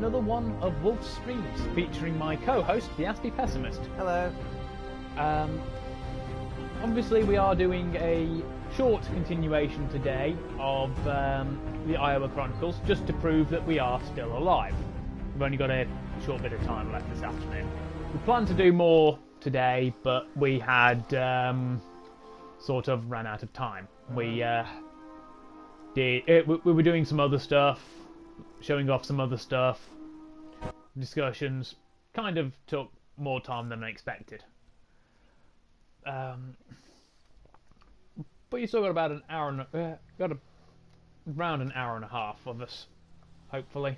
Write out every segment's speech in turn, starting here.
another one of Wolf's Streams, featuring my co-host, the Aspie Pessimist. Hello. Obviously, we are doing a short continuation today of the Iowa Chronicles, just to prove that we are still alive. We've only got a short bit of time left this afternoon. We planned to do more today, but we had sort of ran out of time. We were doing some other stuff, showing off some other stuff, discussions. Kind of took more time than I expected. But you still got about an hour and around an hour and a half of us, hopefully.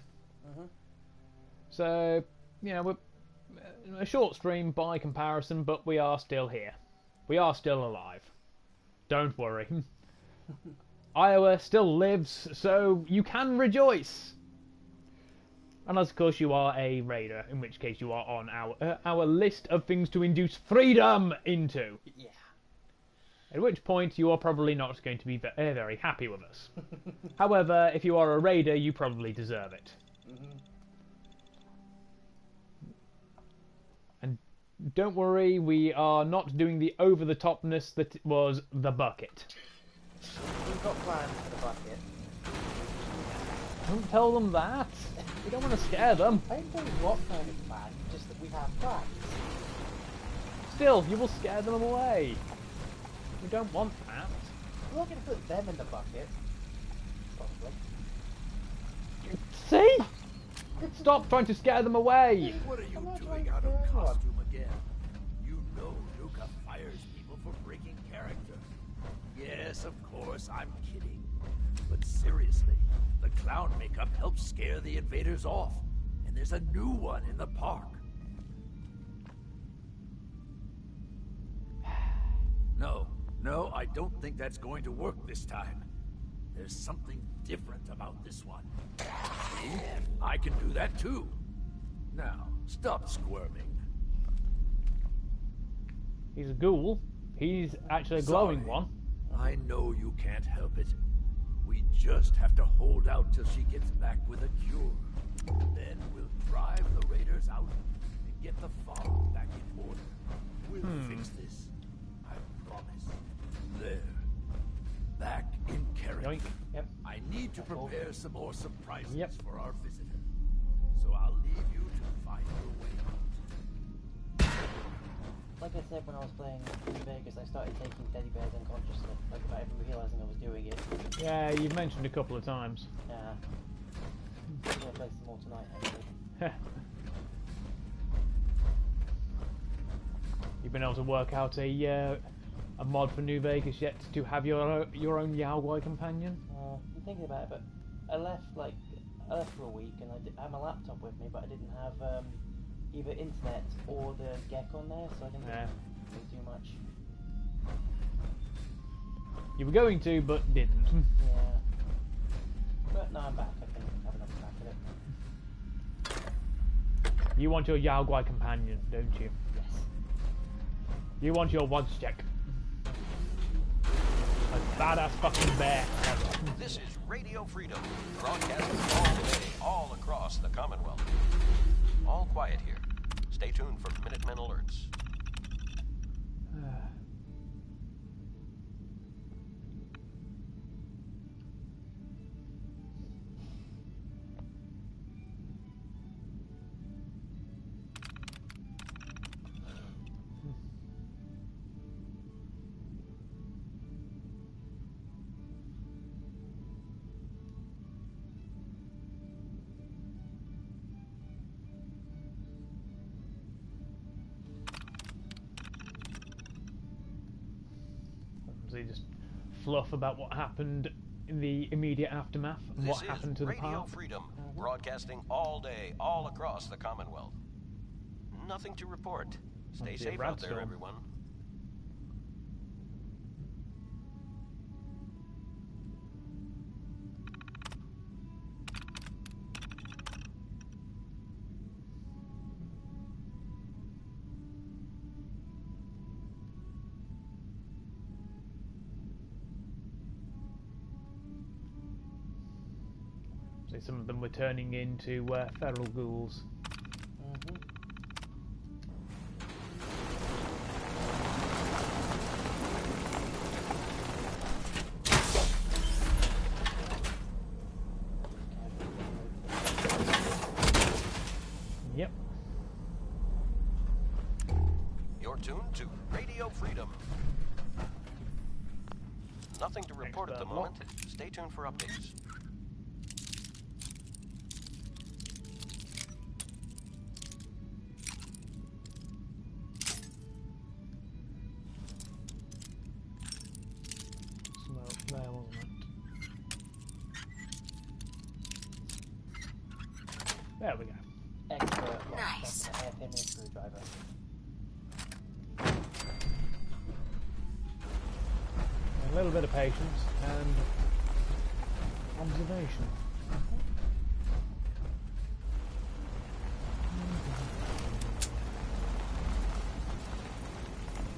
So, you know, we're a short stream by comparison, but we are still here. We are still alive. Don't worry. Iowa still lives, so you can rejoice. Unless, of course, you are a raider, in which case you are on our list of things to induce freedom into. Yeah. At which point, you are probably not going to be very happy with us. However, if you are a raider, you probably deserve it. And don't worry, we are not doing the over-the-topness that was the bucket. We've got plans for the bucket. Don't tell them that. We don't want to scare them. I don't know what kind of plan, just that we have plans. Still, you will scare them away. We don't want that. We're not going to put them in the bucket. Probably. See? Stop trying to scare them away. What are you doing out of costume again? You know Luca fires people for breaking character. Yes, of course, I'm kidding. But seriously, the clown makeup helps scare the invaders off. And there's a new one in the park. No, I don't think that's going to work this time. There's something different about this one. See? I can do that too. Now, stop squirming. He's a ghoul. He's actually a glowing one. I know you can't help it. We just have to hold out till she gets back with a cure. Then we'll drive the raiders out and get the farm back in order. We'll fix this. I promise. There. Back in character. Yoink. Yep. I need to prepare some more surprises for our visitor. So I'll leave you to find your way out. Like I said when I was playing in Vegas, I started taking teddy bears unconsciously, like without even realising I was doing it. Yeah, you've mentioned a couple of times. Yeah. I'm going to play some more tonight, actually. You've been able to work out a mod for New Vegas yet to have your own Yaogwai companion? I'm thinking about it, but I left for a week and I had my laptop with me, but I didn't have either internet or the GEC on there, so I didn't really do much. You were going to, but didn't. Yeah. But now I'm back, I can have another crack at it. You want your Yaogwai companion, don't you? Yes. You want your Wodstick. A badass fucking bear. This is Radio Freedom, broadcasting all day, all across the Commonwealth. All quiet here. Stay tuned for Minutemen alerts. Just fluff about what happened in the immediate aftermath and what happened to the park. Radio Freedom, broadcasting all day, all across the Commonwealth. Nothing to report. Stay safe out there, everyone. So some of them were turning into feral ghouls. Mm-hmm. Yep. You're tuned to Radio Freedom. Nothing to report at the Expert moment. lock. Stay tuned for updates. Smoke there, wasn't it? There we go. Expert lock. Nice. That's a hairpin screwdriver. A little bit of patience and observation.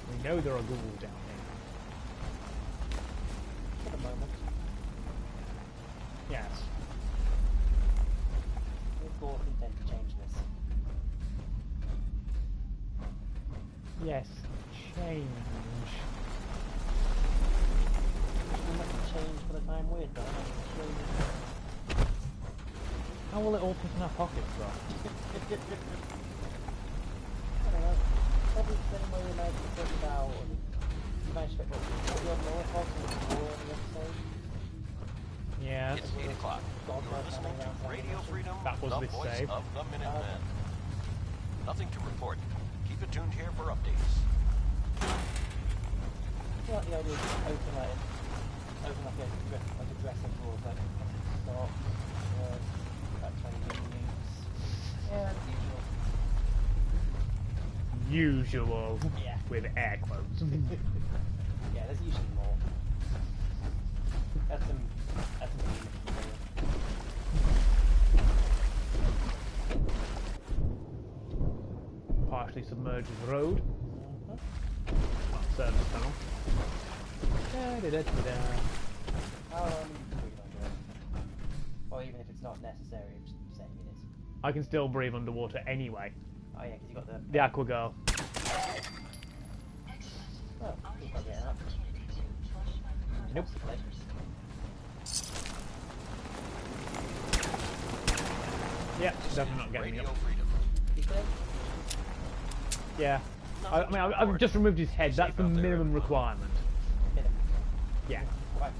We know there are ghouls down here. For the moment. Yes. Of course, intend to change this. Yes. Change. We must change for the time we're done. I'm sure you How will it all fit in our pockets, though? I don't know. Probably the same way we managed to figure out. You managed to get what the lower box and the floor in the episode. Yes. It's 8 o'clock. You're listening to Radio Freedom, That was the this voice save. of the Minutemen. Nothing to report. Keep it tuned here for updates. I like the idea of open like a dressing room, like stop, about 20 minutes. Yeah, that's usual. Usual. Yeah. With air quotes. Yeah, there's usually more. That's some Partially submerged road. Mm-hmm. Well, service tunnel. Da-da-da-da-da. How long do you breathe under it? Or even if it's not necessary, I'm just saying it is. I can still breathe underwater anyway. Oh yeah, because you got The aqua girl. Oh, you probably get that. Nope. Yep, definitely not getting me Radio up. Freedom. You think? Yeah. I mean, I've just removed his head. That's the minimum requirement. Minimum. Yeah. Quite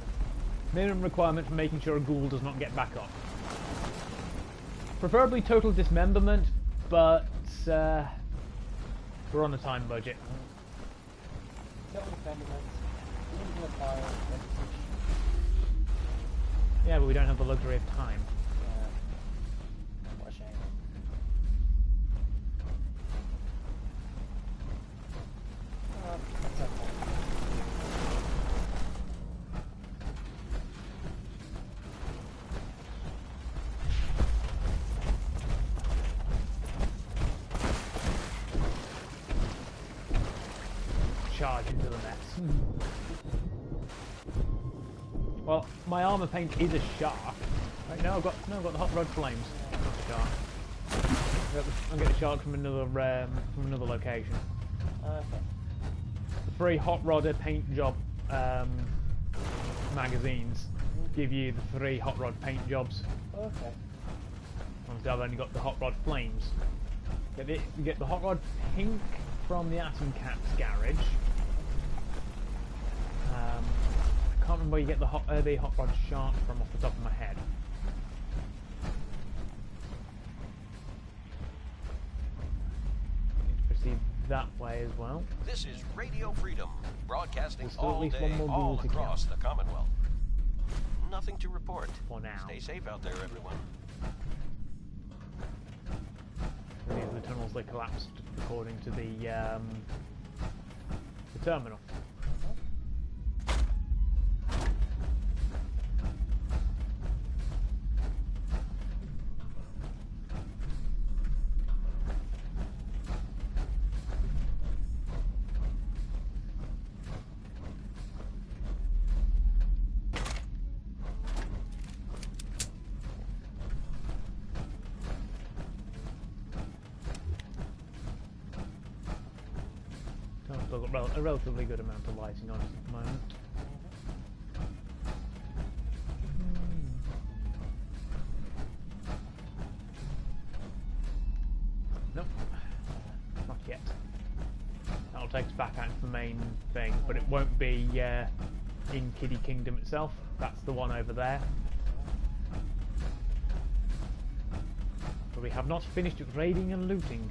Minimum requirement for making sure a ghoul does not get back up. Preferably total dismemberment, but we're on a time budget. Total defendants, into a fire, Yeah, but we don't have the luxury of time. yeah. What a shame. That's okay. Charge into the mess. Well, my armor paint is a shark. Right, no, I've got the hot rod flames. Not a shark. I'll get the shark from another location. Okay. The free hot rodder paint job magazines give you the 3 hot rod paint jobs. Okay. Obviously, I've only got the hot rod flames. You get the hot rod pink from the Atom Cat's garage. I can't remember where you get the hot rod shark from off the top of my head. Need to proceed that way as well. This is Radio Freedom, broadcasting There's still at all least day, one more all ghoul to across the Commonwealth. Nothing to report. For now. Stay safe out there, everyone. These are the tunnels that collapsed according to the terminal. still got a relatively good amount of lighting on it at the moment. Nope, not yet. That'll take us back out to the main thing, but it won't be in Kiddie Kingdom itself. That's the one over there. But we have not finished raiding and looting.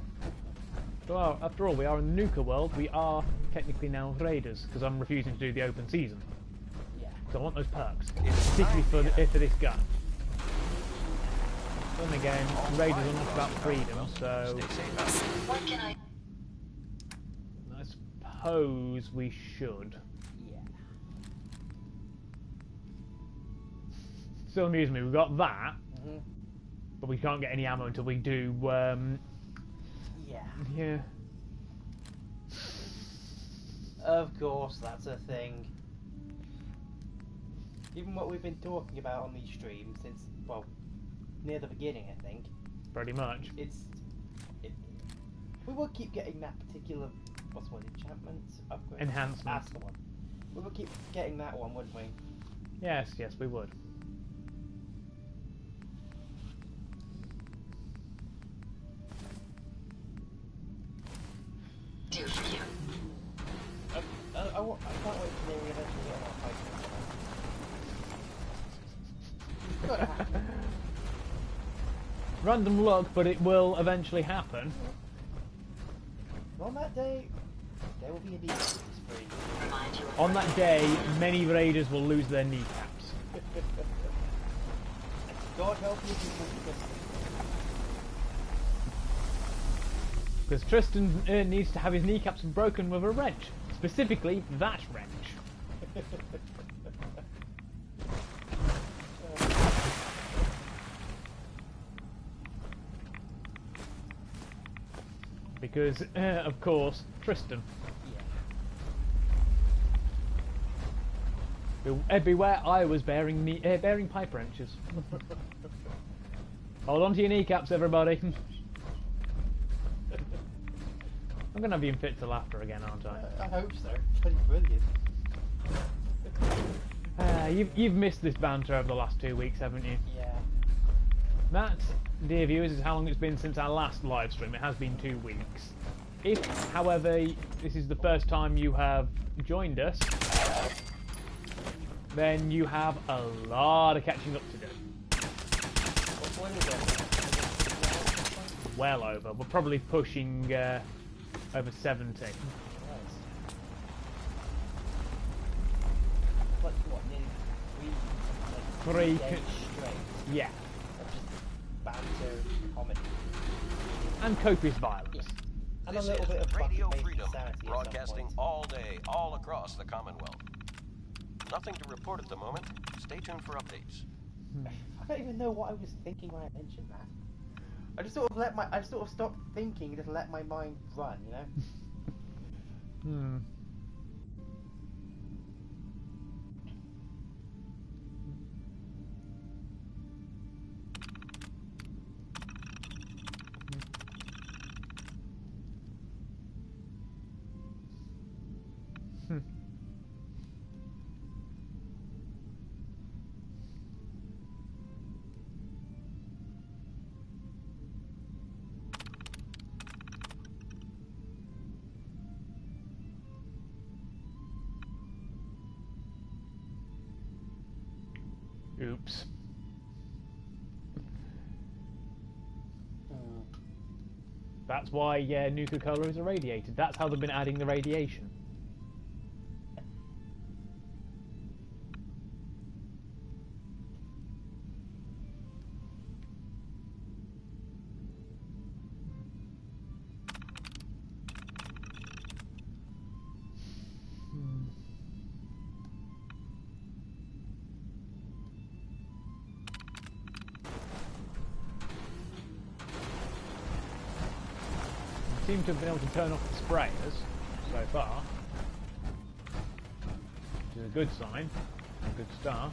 So, after all, we are in the Nuka world. We are technically now raiders, because I'm refusing to do the open season. Yeah. So I want those perks, particularly for this gun. Then again, raiders are not about freedom, so What can I... I suppose we should. Yeah. Still amuses me. We've got that, Mhm. but we can't get any ammo until we do. Yeah. Yeah. Of course, that's a thing. Even what we've been talking about on these streams since, well, near the beginning, I think. Pretty much. We will keep getting that particular, what's the one, enchantment upgrade? Enhancement. That's the one. We will keep getting that one, wouldn't we? Yes, we would. do for you? I can't wait till we eventually get our fight. It's gotta happen. Random luck, but it will eventually happen. On that day, there will be a decent spree. Remind you of On that day, many raiders will lose their kneecaps. God help you people because Because Tristan needs to have his kneecaps broken with a wrench. Specifically, that wrench. Because, of course, Tristan. Everywhere I was bearing pipe wrenches. Hold on to your kneecaps, everybody. I'm gonna have you in fits of laughter again, aren't I? I hope so. It's pretty brilliant. You've missed this banter over the last 2 weeks, haven't you? Yeah. That, dear viewers, is how long it's been since our last live stream. It has been 2 weeks. If, however, this is the first time you have joined us, then you have a lot of catching up to do. What is it? Well over. We're probably pushing over 70. Nice. Like what, nearly 3 Three days straight Yeah. of just banter, comedy, And copious violence. and This a little bit is of Radio fucking Freedom, sanity at some broadcasting point. all day, all across the Commonwealth. Nothing to report at the moment. Stay tuned for updates. I don't even know what I was thinking when I mentioned that. I just sort of stopped thinking and just let my mind run, you know? Hmm. Oops. That's why Nuka-Cola is irradiated. That's how they've been adding the radiation. Seem to have been able to turn off the sprayers so far, which is a good sign, a good start.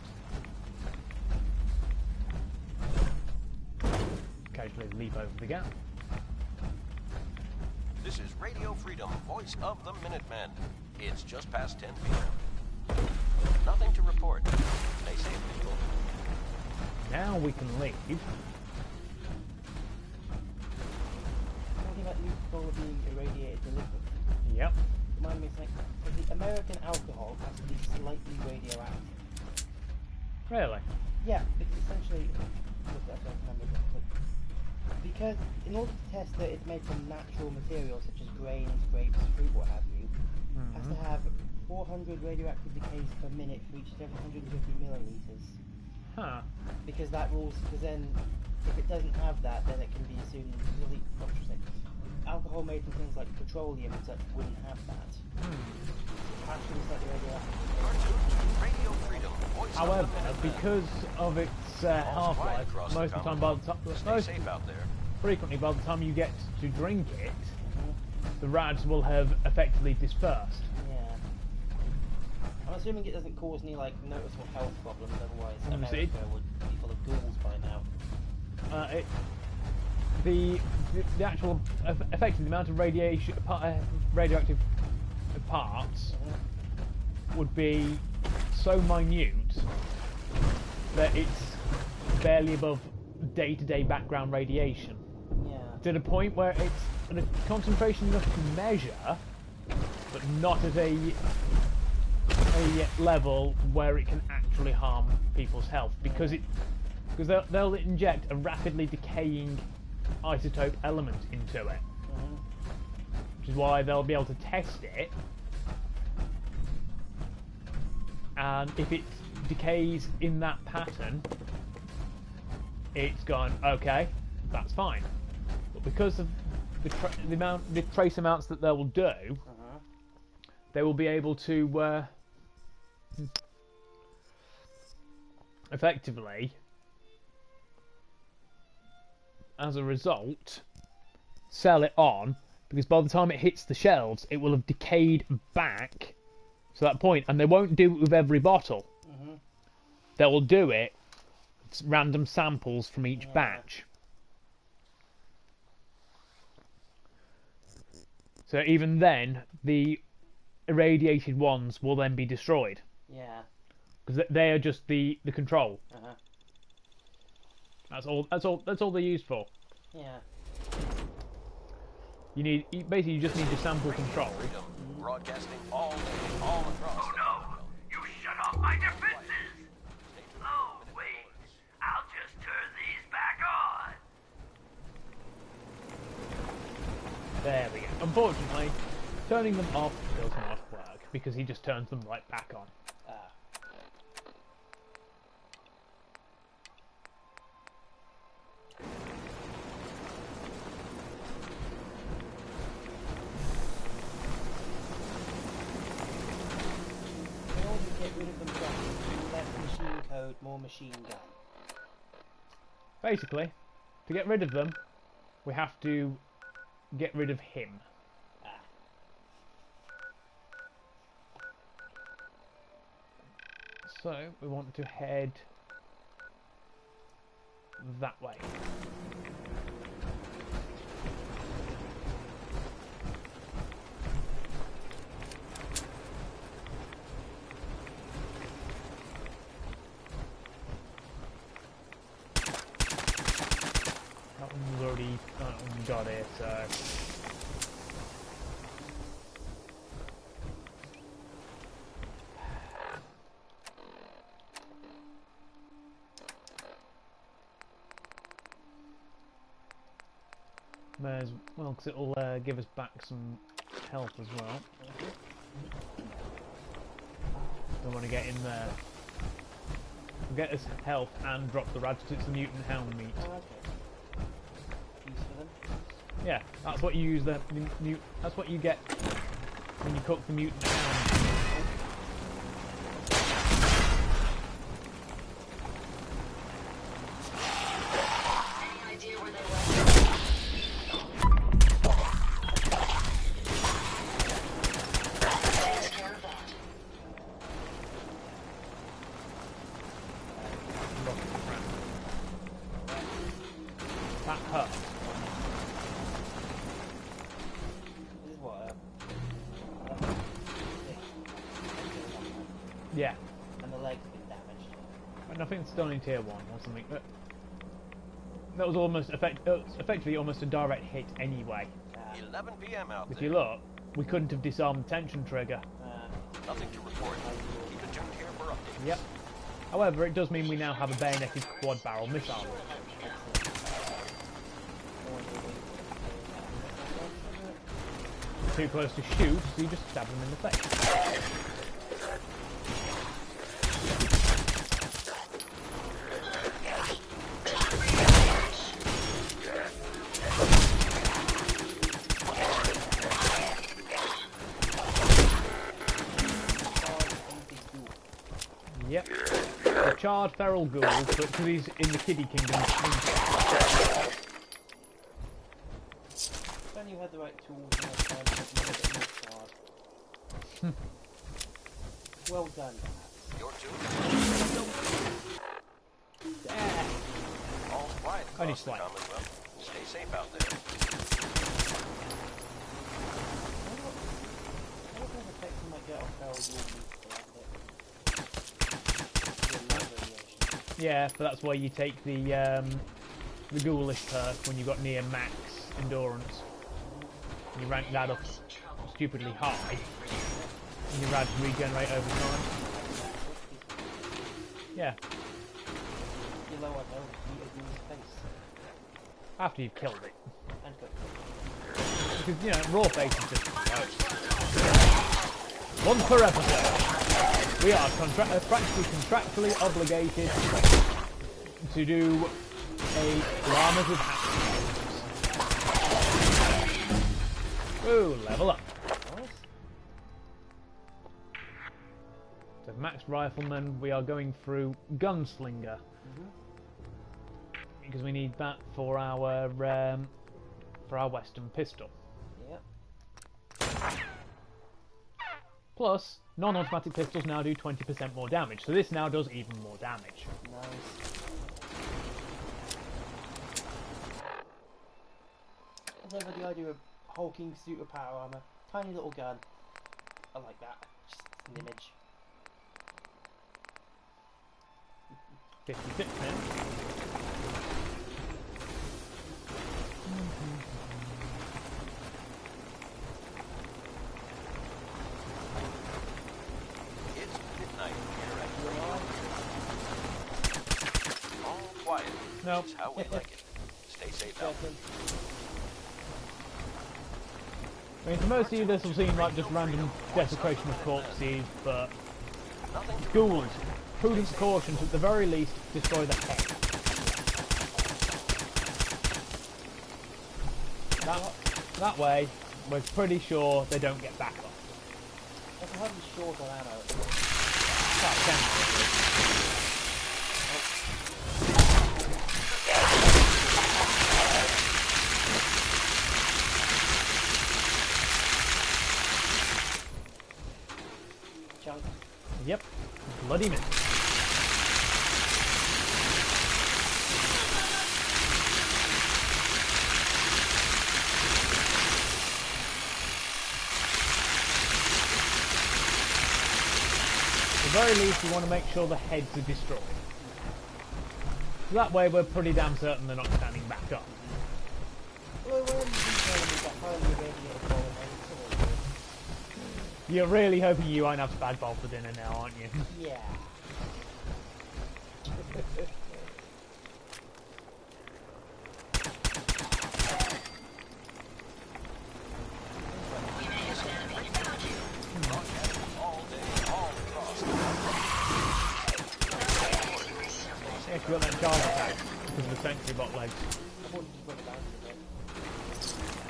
Occasionally leap over the gap. This is Radio Freedom, voice of the Minutemen. It's just past 10 p.m. Nothing to report. Stay safe, people. Now we can leave. Talking about nuka-cola being irradiated deliberately. Yep. Remind me of something. So the American alcohol has to be slightly radioactive. Really? Yeah, because essentially, look, I don't remember that, but because in order to test that it's made from natural materials such as grains, grapes, fruit, what have you, has to have 400 radioactive decays per minute for each 750 milliliters. Huh. Because that rules. Because then, if it doesn't have that, then it can be assumed really interesting. Alcohol made from things like petroleum and such wouldn't have that. Actually, slightly radioactive. Radio Freedom, voice However, of the Minutemen. because of its All's quiet half-life, across most of the time, by the time, Stay most safe out there. frequently by the time you get to drink it, the rads will have effectively dispersed. Yeah. I'm assuming it doesn't cause any like noticeable health problems. Otherwise, See? America would be full of ghouls by now. The actual effectively the amount of radioactive parts would be so minute that it's barely above day-to-day background radiation. Yeah. To the point where it's at a concentration enough to measure, but not at a level where it can actually harm people's health, because they'll inject a rapidly decaying isotope element into it, which is why they'll be able to test it, and if it decays in that pattern, it's gone, okay, that's fine. But because of the trace amounts that they will do, they will be able to effectively, as a result, sell it on, because by the time it hits the shelves, it will have decayed back to that point, and they won't do it with every bottle. They will do it random samples from each batch. So even then, the irradiated ones will then be destroyed. Yeah. Because they are just the control. That's all they're used for. Yeah. Basically you just need to sample control. Freedom, broadcasting all day, all across. Oh no! You shut off my defenses! Oh, wait. I'll just turn these back on. There we go. Unfortunately, turning them off does not work, because he just turns them right back on. In order to get rid of them properly, less machine code, more machine gun. Basically, to get rid of them, we have to get rid of him. So, we want to head that way. That one's already got it, so... May as well, because it'll give us back some health as well. Don't want to get in there. We'll get us health and drop the rads, because it's the mutant hound meat. Okay. Use for them. Yeah, that's what you use that's what you get when you cook the mutant hound. Any idea where they went? Takes care of that. That hurt. Yeah. And the leg's been damaged. And I think it's done in tier 1 or something. But that was almost effectively almost a direct hit anyway. 11 p.m. out If there. you look, we couldn't have disarmed the tension trigger. Nothing to report. Keep it tuned here for updates. Yep. However, it does mean we now have a bayoneted quad barrel missile. Too close to shoot, so you just stab them in the face. Yep. The charred feral ghoul, but because he's in the kiddie kingdom. If only you had the right tools and time to make it a bit more hard. Well done, lads. Your tune. Yeah. All quiet Only across the slight. Commonwealth. Stay safe out there. I don't know if effects might get off feral ghoul Yeah, but that's why you take the ghoulish perk when you've got near max endurance. And you rank that up stupidly high. And your rads regenerate over time. Yeah, You lower health, you eat a ghoul's face. after you've killed it. And got Because, you know, raw face is just once per episode. We are practically contractually obligated to do a llamas with hats. Ooh, level up. nice. So max rifleman, we are going through gunslinger because we need that for our western pistol. Yep. Plus, non-automatic pistols now do 20% more damage, so this now does even more damage. Nice. As ever, the idea of hulking suit of power armor, tiny little gun. I like that. Just an image. 56 now. It's midnight here at all quiet. Nope. It's how we like it. Stay safe out there. I mean, for most of you this will seem like just random desecration of corpses, but Nothing to ghouls, prudent precautions, at the very least, destroy the head. That way, we're pretty sure they don't get back up. That's 100 short on ammo. Well, 10 Chunk. Yep, bloody miss. At the very least, we want to make sure the heads are destroyed. So that way, we're pretty damn certain they're not standing back up. Well, we're in the detail is that highly irradiated ball and You're really hoping you won't have spag for dinner now, aren't you? yeah. all day, all across the Yeah, you got that charge attack because of the sentry bot legs. I thought you just went down to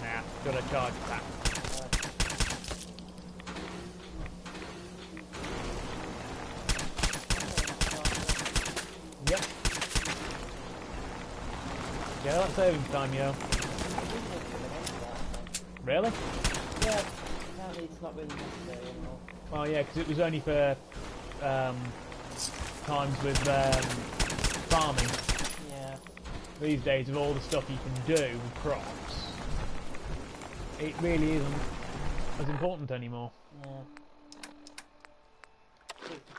Nah, got a charge attack. Yep. Yeah, that's saving time, yo. Really? Yeah, apparently it's not really necessary anymore. Well, yeah, because it was only for times with farming. Yeah. These days, with all the stuff you can do with crops, it really isn't as important anymore. Yeah.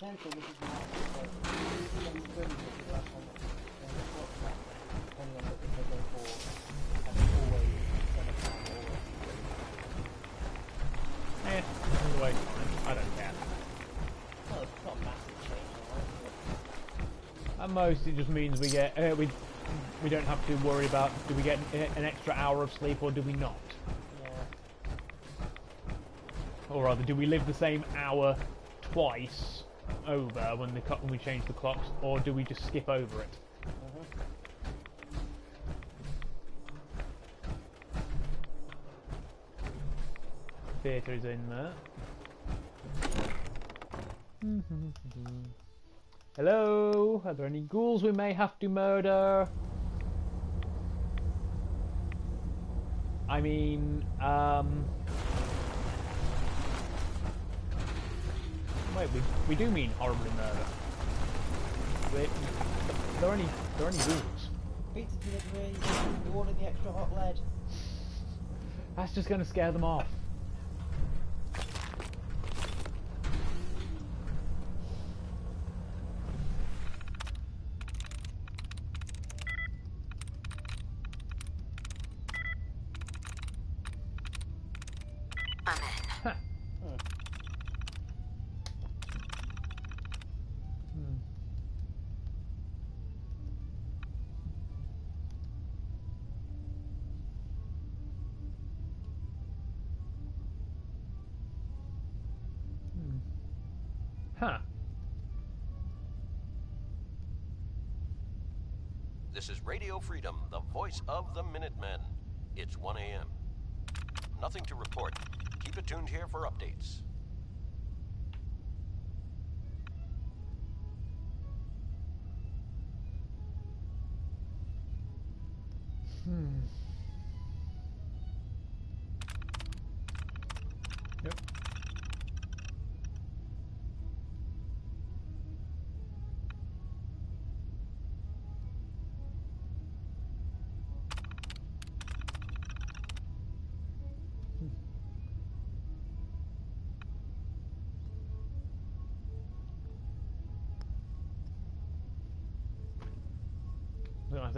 potential this is massive. So, some springs which is last one, depending on if they go for having always done a plan or Either way, fine. I don't care. well, it's not a massive change, alright? At most, it just means we get we don't have to worry about do we get an extra hour of sleep or do we not, Yeah. or rather, do we live the same hour twice over when we change the clocks, or do we just skip over it? Theatre is in there. Hello? Are there any ghouls we may have to murder? I mean, wait, we do mean horribly murder. There are any ghouls? Pizza delivery, you ordered the extra hot lead. That's just going to scare them off. I'm in. Huh. Huh. This is Radio Freedom, the voice of the Minutemen. It's 1 a.m. Nothing to report. Keep it tuned here for updates. Yep.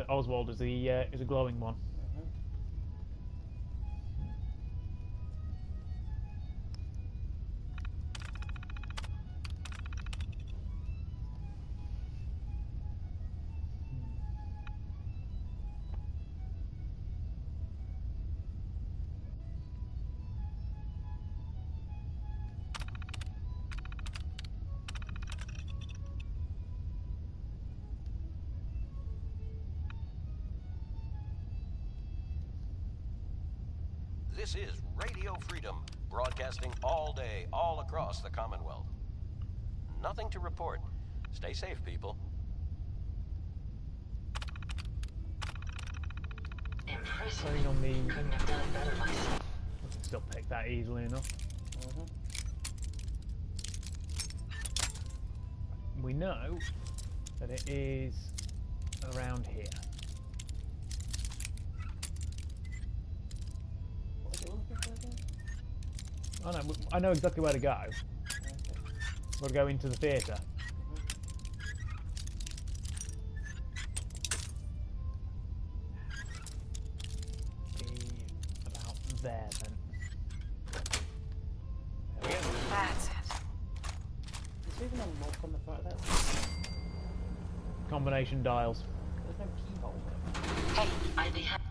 Oswald is a glowing one. This is Radio Freedom, broadcasting all day, all across the Commonwealth. Nothing to report. Stay safe, people. Impressive. Playing on the... Couldn't have done it better myself. I can still pick that easily enough. We know that it is around here. What is it looking for again? I know exactly where to go. We'll go into the theatre. Be about there then. There we go. That's it. Is there even a lock on the front of that? Combination dials. There's no keyhole there. Hey, I'd be happy.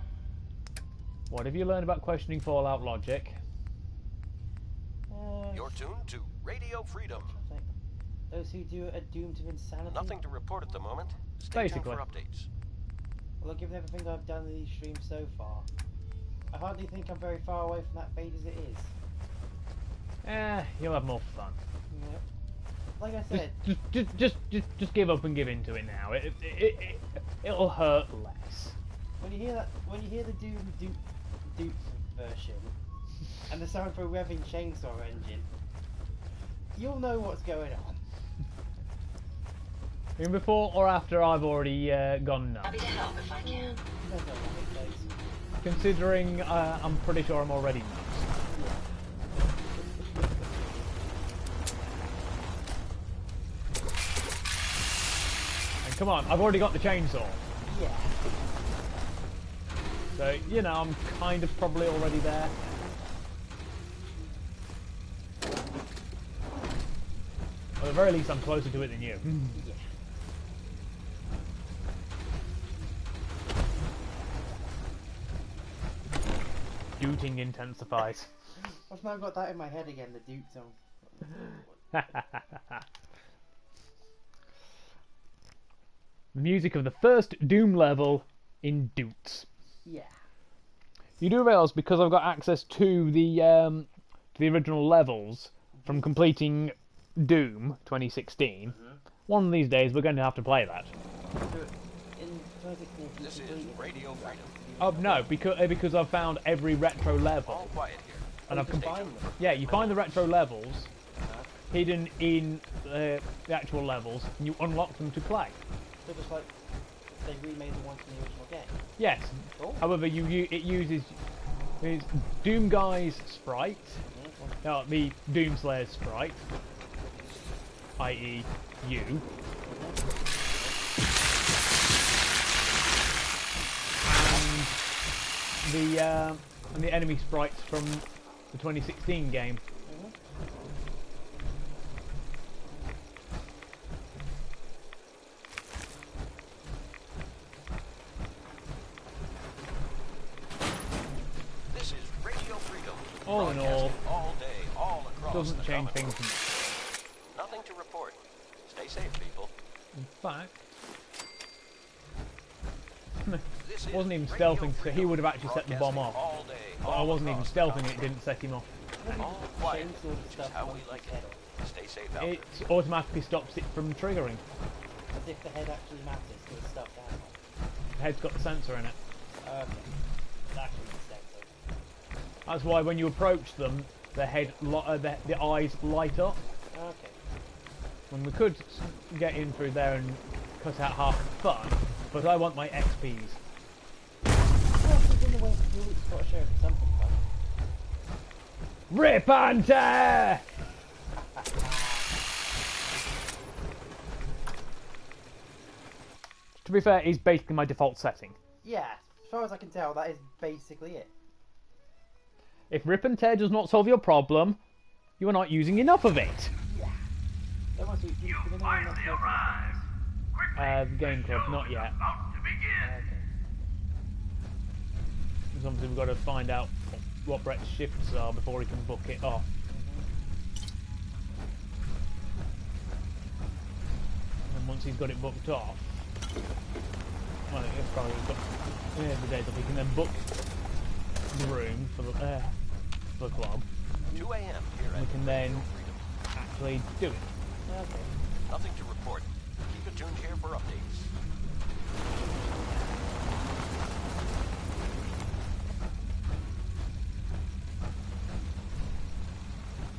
What have you learned about questioning Fallout logic? You're tuned to Radio Freedom. Those who do it are doomed to insanity. Nothing to report at the moment. Stay tuned Basically. for updates. Well, given everything I've done in these streams so far, I hardly think I'm very far away from that fate as it is. You'll have more fun. Yep. Like I said, Just give up and give into it now. It'll hurt less. when you hear the Doom version and the sound for a revving chainsaw engine, you'll know what's going on. Even before or after I've already gone nuts. Happy to help if I can. Depends on what it takes. Considering I'm pretty sure I'm already nuts. Come on, I've already got the chainsaw. Yeah. So, you know, I'm kind of probably already there. Or at the very least, I'm closer to it than you. Yeah. Dooting intensifies. I've now got that in my head again, the Duke song. The music of the first Doom level in Doots. Yeah. You do realise, because I've got access to the original levels from completing Doom 2016, one of these days we're going to have to play that. So, in 2016, you This is completed- Radio Freedom. Oh no, because I've found every retro All level, quiet here. and I've Stay combined. tuned. Yeah, you find the retro levels hidden in the actual levels, and you unlock them to play. So just like they remade the ones from the original game. Yes. Cool. However, it uses Doom Guy's sprite, no, the Doomslayer's sprite, i.e. you, and the enemy sprites from the 2016 game. This is Radio Freedom. All in all, Broadcasting all day, all across doesn't the change Commonwealth. things much. Nothing to report. Stay safe, people. In fact, This is wasn't even Radio stealthing, so Freedom. he would have actually set the bomb Broadcasting off. all day, But I all wasn't even across the stealthing it, Commonwealth. didn't set him off. All quiet, Chainsaw the which is stuff how on we like his it. head. Stay safe out It there. automatically stops it from triggering. As if the head actually matters to the stuff down. The head's got the sensor in it. Okay. That actually makes sense. Okay. That's why when you approach them, the eyes light up. Okay. When we could get in through there and cut out half the fun, but I want my XPs. Well, if there's in the way to do it, it's got to share something fun. Rip and tear! To be fair, it's basically my default setting. Yeah, as far as I can tell, that is basically it. If rip and tear does not solve your problem, you are not using enough of it. Yeah. That must be, you finally arrived. The game club, not yet. Okay. Because obviously we've got to find out what Brett's shifts are before he can book it off. And once he's got it booked off, well, it's probably got the days off, he can then book the room for the club. 2 a.m. here We at can Radio then Freedom. actually do it. Okay. Nothing to report. Keep it tuned here for updates.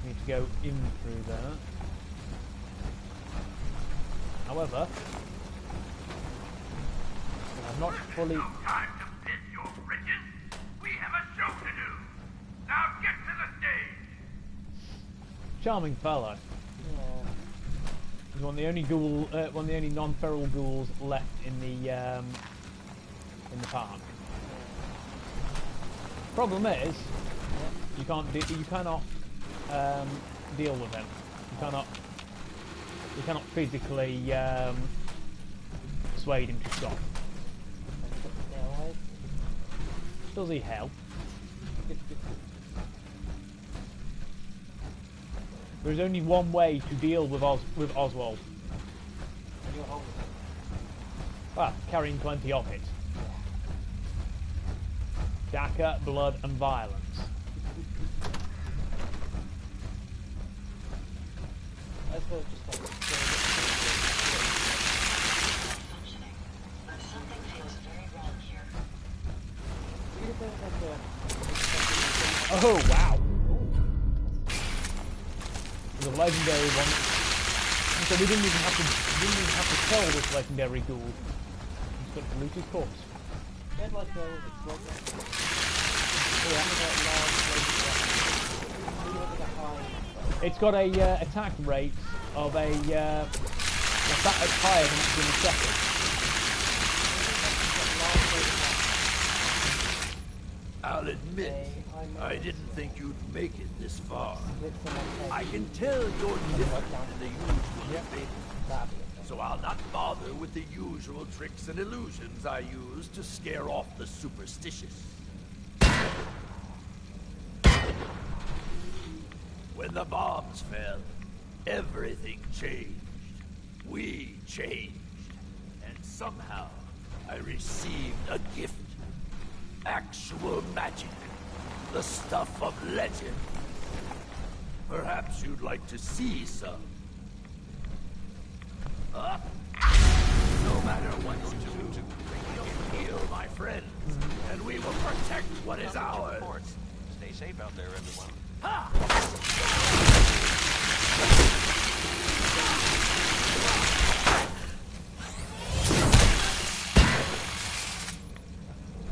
We need to go in through there. However, I'm not fully. Time to fit your bridges. We have a show to do. Now get to the stage. Charming fellow. Yeah. He's one of the only non-feral ghouls left in the park. Problem is, you cannot deal with him. You cannot physically persuade him to stop. Stay alive. Does he help? There is only one way to deal with Oswald. And you're holding it. Well, carrying plenty of it. Daka, blood, and violence. I suppose just like Functioning. But something feels very wrong here. even if there's like a Oh wow! The legendary one. And so we didn't even have to kill this legendary ghoul. He's got to loot his corpse. bed like a It's got a attack rate of a higher than it's in the second. I'll admit, I didn't think you'd make it this far. Split someone's head. I can tell you're different than the usual That'd thing. be it. So I'll not bother with the usual tricks and illusions I use to scare off the superstitious. When the bombs fell, everything changed. We changed. And somehow, I received a gift. Actual magic. The stuff of legend. Perhaps you'd like to see some. No matter what you do, heal my friends, and we will protect what is ours. Stay safe out there, everyone.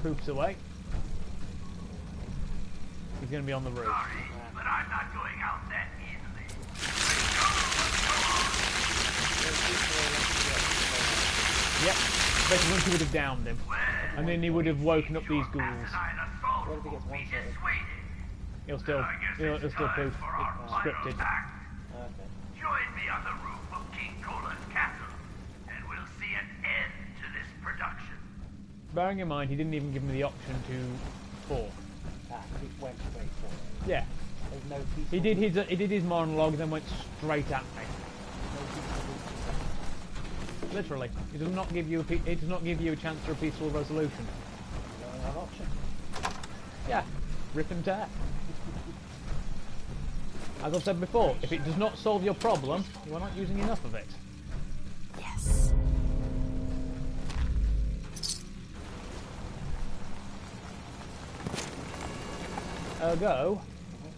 Poops away. He's going to be on the roof. Sorry, but I'm not going out that easily. Yep. Basically, once he would have downed him. And then he would have woken up these ghouls. What if he gets one-shotted? He'll still poof. It's scripted. Okay. Join me on the roof of King Cola's castle, and we'll see an end to this production. Bearing in mind, he didn't even give me the option to fall. He went straight for it. Yeah. There's no peaceful... He did his monologue, then went straight at me. No peaceful... Literally, it does not give you a chance for a peaceful resolution. The only one option. Yeah, rip and tear. As I've said before, if it does not solve your problem, you are not using enough of it. Yes. Ergo,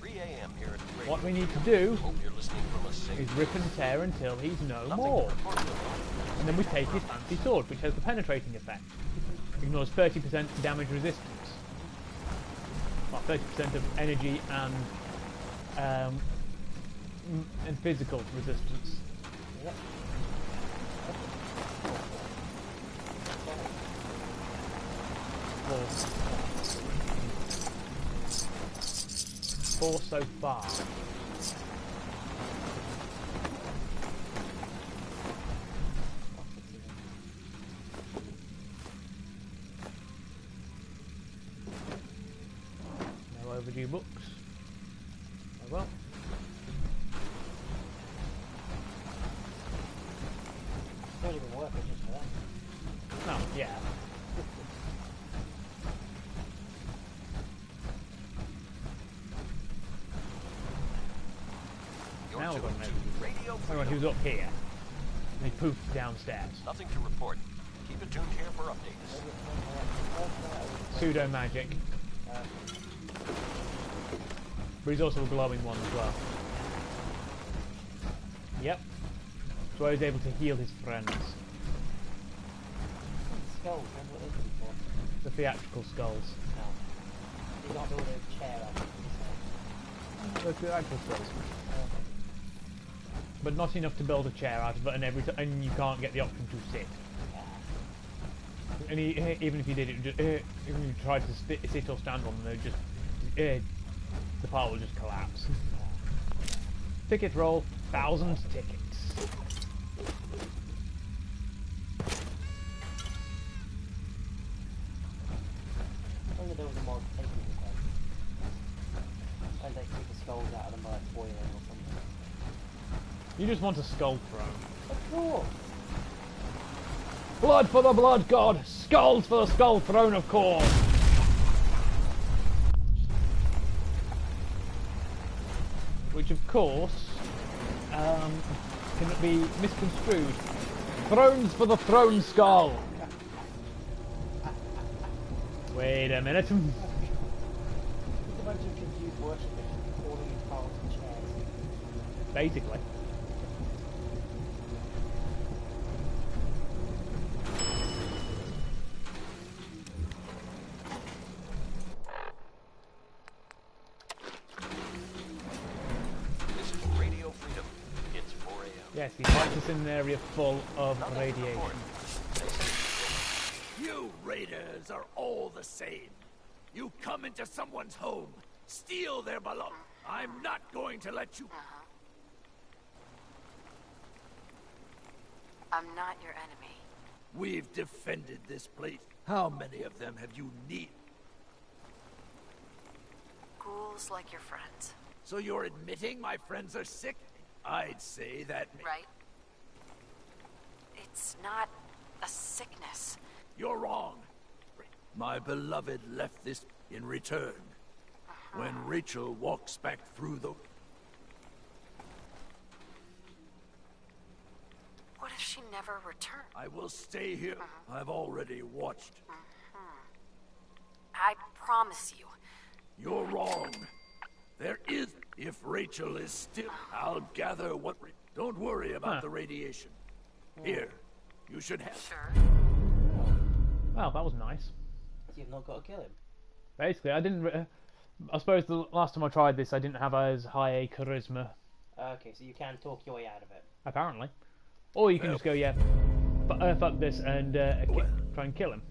3 a.m. here at the radio. what we need to do Hope you're listening from a safe. is rip and tear until he's no Nothing more. to report, though. And then we take his fancy sword, which has the penetrating effect. Ignores 30% damage resistance. Well, 30% of energy and physical resistance. Yep. Four so far. No overdue books. Oh well. Not even worth it just for that. No, yeah. You're Now we're tuned going to Radio Hang on, he was up here. And he poofed downstairs. Nothing to report. Keep it tuned here for updates. Pseudo magic. But he's also a glowing one as well. Yep. So I was able to heal his friends. Skulls, that's what they're looking for. The theatrical skulls. No. You can't build a chair out of it. The theatrical skulls. But not enough to build a chair out of it, and you can't get the option to sit. And even if you did it, just, even if you tried to sit or stand on them, the pile will just collapse. Ticket roll, 1,000 tickets. Only there was a mod taking the head. And they take the skulls out of them by like boiling or something. You just want a skull throne. Of course! Blood for the blood god! Skulls for the skull throne, of course! Which, of course, can be misconstrued. Thrones for the throne skull! Wait a minute. It's a bunch of confused worshippers falling in piles of chairs. Basically. This is Radio Freedom. It's 4 a.m. Yes, he likes us in an area full of Nothing to radiation. report. Stay safe. You raiders are all the same. You come into someone's home, steal their belongings. I'm not going to let you... I'm not your enemy. We've defended this place. How many of them have you need? Ghouls like your friends. So you're admitting my friends are sick? I'd say that... Right? It's not a sickness. You're wrong. My beloved left this in return. When Rachel walks back through the... What if she never returned? I will stay here. I've already watched. I promise you. You're wrong. There is... If Rachel is still... I'll gather what... Don't worry about the radiation. Here, you should have... Sure. Well, that was nice. You've not got to kill him. Basically, I didn't... I suppose the last time I tried this, I didn't have as high a charisma. Okay, so you can talk your way out of it. Apparently. Or you can just go, yeah, fuck this and try and kill him.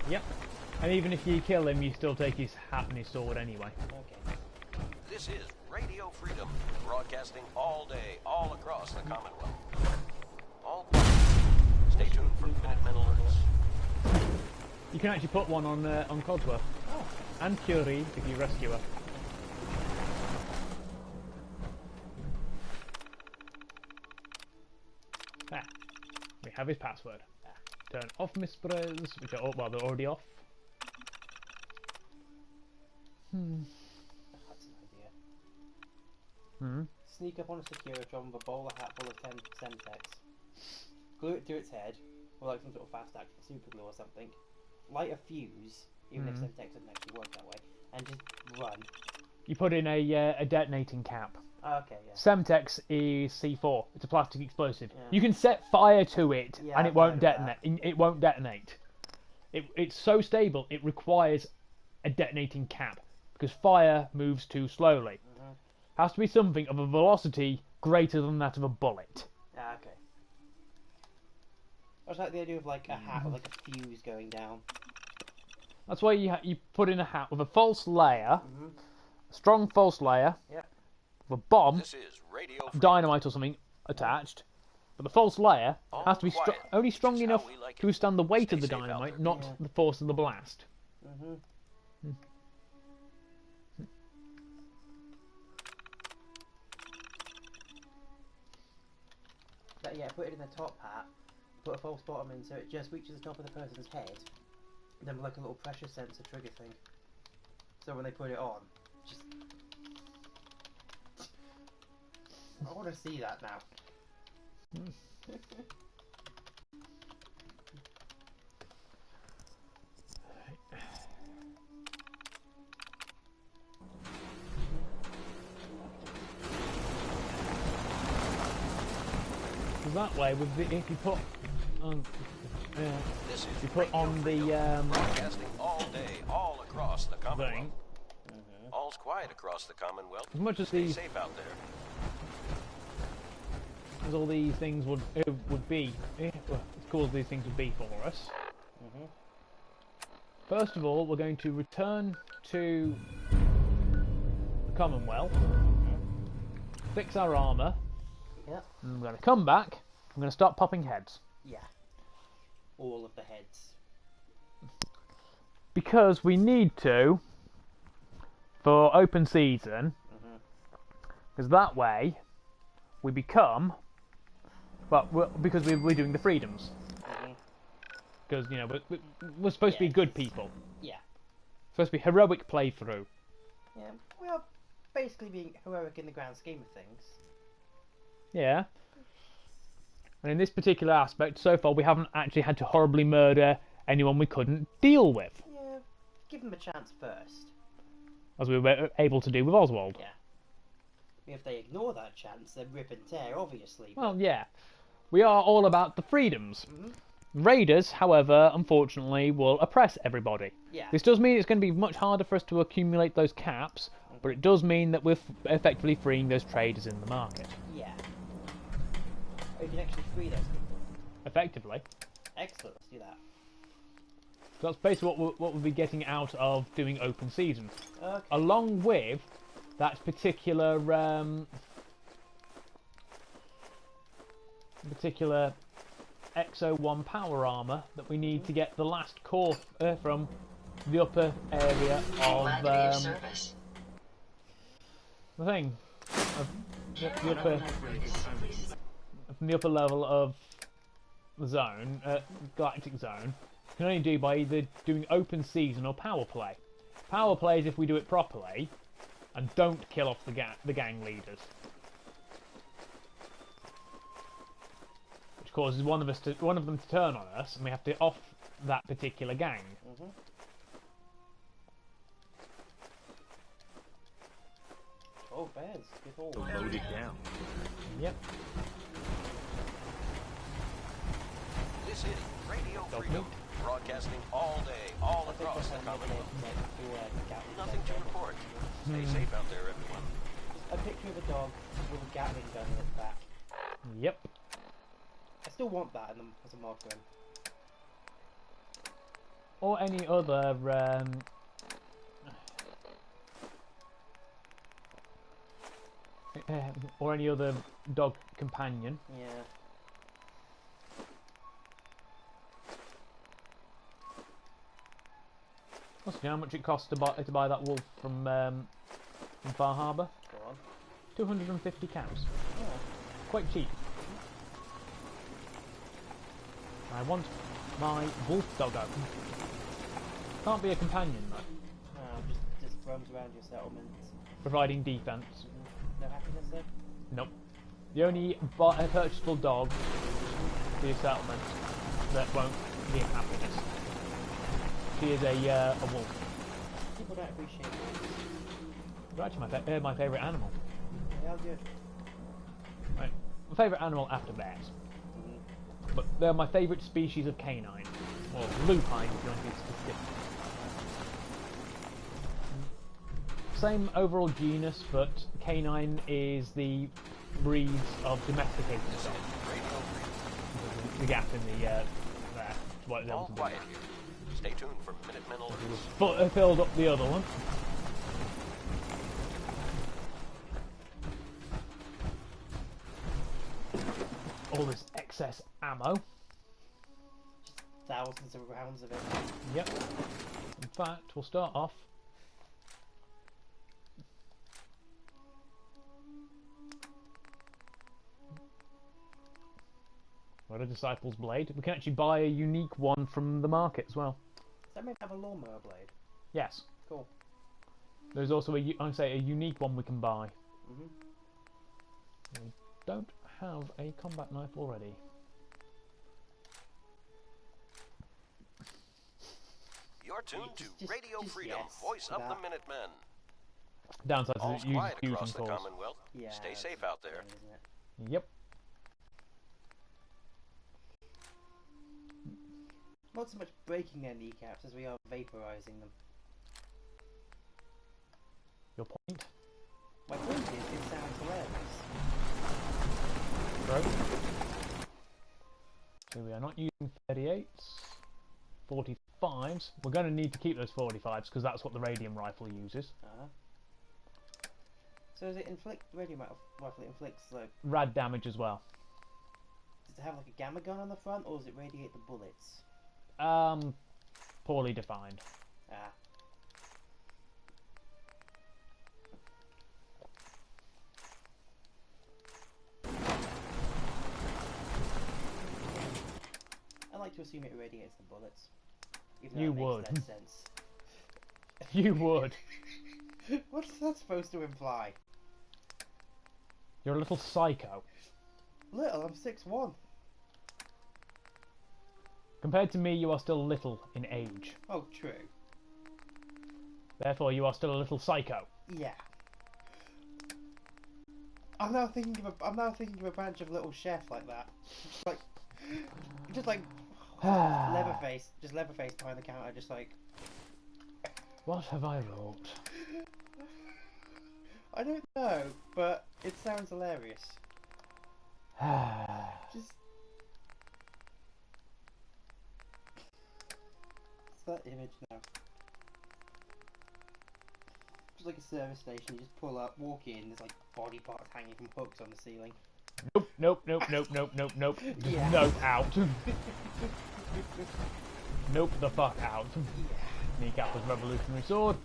Yep. And even if you kill him, you still take his hat and his sword anyway. Okay. This is Radio Freedom, broadcasting all day, all across the Commonwealth. All quiet. Stay tuned for Minutemen alerts. You can actually put one on Codsworth. Oh. And Curie if you rescue her. Ah. We have his password. Turn off misspurs, which are well, they're already off. That's an idea. Sneak up on a Securitron with a bowler hat full of Semtex. Glue it to its head, or like some sort of fast-acting super glue or something. Light a fuse, even if Semtex doesn't actually work that way, and just run. You put in a detonating cap. Okay, yeah. Semtex is C4. It's a plastic explosive. Yeah. You can set fire to it, Yeah, and it I've won't heard of detonate. It won't detonate. It's so stable. It requires a detonating cap because fire moves too slowly. Has to be something of a velocity greater than that of a bullet. Ah, okay. I just like the idea of like a hat with like a fuse going down. That's why you put in a hat with a false layer, a strong false layer, Yep. with a bomb, This is Radio Freedom. dynamite or something attached. But the false layer has to be quiet, only strong which is how enough we like to it. withstand the weight Stay of the safe out dynamite, there. not Yeah. the force of the blast. But yeah, put it in the top hat, put a false bottom in so it just reaches the top of the person's head, then with like a little pressure sensor trigger thing. So when they put it on, just... I want to see that now. Because that way, with the, if you put on, This is you put on the broadcasting all day, all across the Commonwealth. thing, All's quiet across the Commonwealth. as much as Stay these, safe out there. as all these things would be, well, as cool as these things would be for us. First of all, we're going to return to the Commonwealth, fix our armour, Yep. and we're going to come back. I'm going to start popping heads. Yeah. All of the heads. Because we need to for open season, because that way we become, because we're doing the freedoms, because you know we're supposed to be good people, Yeah. supposed to be heroic playthrough. Yeah. We are basically being heroic in the grand scheme of things. Yeah. And in this particular aspect, so far we haven't actually had to horribly murder anyone we couldn't deal with, Yeah. Give them a chance first. as we were able to do with Oswald. Yeah. If they ignore that chance, then rip and tear, obviously. Well, yeah. We are all about the freedoms. Raiders, however, unfortunately, will oppress everybody. Yeah. This does mean it's going to be much harder for us to accumulate those caps, but it does mean that we're effectively freeing those traders in the market. Yeah. Oh, you can actually free those people. Effectively. Excellent, let's do that. So that's basically what we'll be getting out of doing open season. Okay. Along with that particular Exo 1 power armor that we need to get the last core from the upper area Glad to be of of service. the thing. Of from the upper level of the zone, galactic zone, can only do by either doing open season or power play. Power play is if we do it properly and don't kill off the gang leaders, which causes one of them to turn on us, and we have to off that particular gang. Mm-hmm. Oh, bears, good haul. So load it down. Yep. This is Radio Freedom, broadcasting all day, all across the Commonwealth. Nothing to report. Stay safe out there, everyone. A picture of a dog with a Gatling gun in its back. Yep. I still want that as a mod gun. Or any other or any other dog companion. Yeah. Must be how much it costs to buy that wolf from Far Harbour. Go on. 250 caps. Oh. Quite cheap. I want my wolf doggo. Can't be a companion though. Oh, just roams around your settlement. Providing defense. No happiness though? Nope. The only purchasable dog for your settlement that won't give happiness. She is a wolf. People don't appreciate it. They're actually my favourite animal. They are good. Right. My favourite animal after bears. But they're my favourite species of canine. Or lupine, if you want to be specific. Same overall genus, but canine is the breeds of domesticated dogs. The gap in the there. What it's able All to do. quiet here. Stay tuned for Minutemen alerts. Filled up the other one. All this excess ammo. Thousands of rounds of it. Yep. In fact, we'll start off. What a Disciple's Blade. We can actually buy a unique one from the market as well. Does that mean have a lawnmower blade? Yes. Cool. There's also a unique one we can buy. Mm-hmm. We don't have a combat knife already. You're tuned to Just Radio Freedom, yes voice to of the that. Minutemen. Downside All's is it uses quiet fusion across the cores. Commonwealth. Yeah. Stay safe out there. Isn't it? Yep. Not so much breaking their kneecaps as we are vaporizing them. Your point? My point is, it sounds hilarious. Right. So we are not using 38s. 45s. We're going to need to keep those 45s because that's what the radium rifle uses. So does it inflict radium rifle? It inflicts like. Rad damage as well. Does it have like a gamma gun on the front, or does it radiate the bullets? Poorly defined. Ah. I like to assume it irradiates the bullets. Even though You it makes would. less sense. You would. What's that supposed to imply? You're a little psycho. Little, I'm 6'1". Compared to me, you are still little in age. Oh, true. Therefore, you are still a little psycho. Yeah. I'm now thinking of a bunch of little chef like that. Just like Leatherface behind the counter, just like. What have I wrought? I don't know, but it sounds hilarious. Just... It's that image now. Just like a service station, you just pull up, walk in, there's like body parts hanging from hooks on the ceiling. Nope. Yeah. Nope, out. Nope the fuck out. Yeah. Kneecap's revolutionary sword.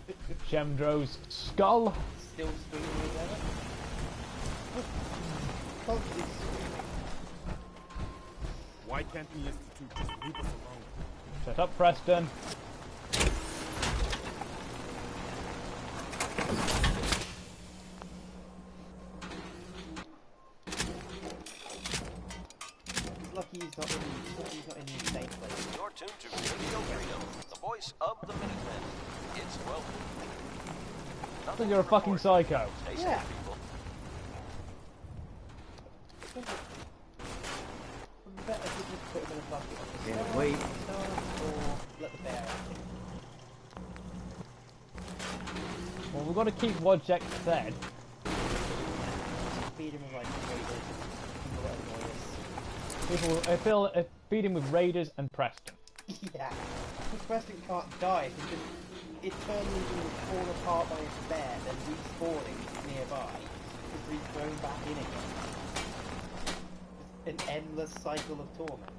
Shemdro's skull. Still screaming as ever. Constantly screaming. Why can't the Institute just leave us alone? Shut up, Preston. Lucky he's not in the safe place. You're tuned to Radio Freedom, the voice of the Minutemen. It's 12. Nothing You're a to fucking report. psycho. Stay Yeah. safe, people. Better to just put him in a bucket. Yeah, wait. Or let the bear out. Well, we've got to keep Wojciech fed. Feed him with like raiders and whatever noise. People feed him with Raiders and Preston. Yeah. Because Preston can't die because eternally being torn apart by his bear, then respawning nearby, because he's thrown back in again. It's an endless cycle of torment.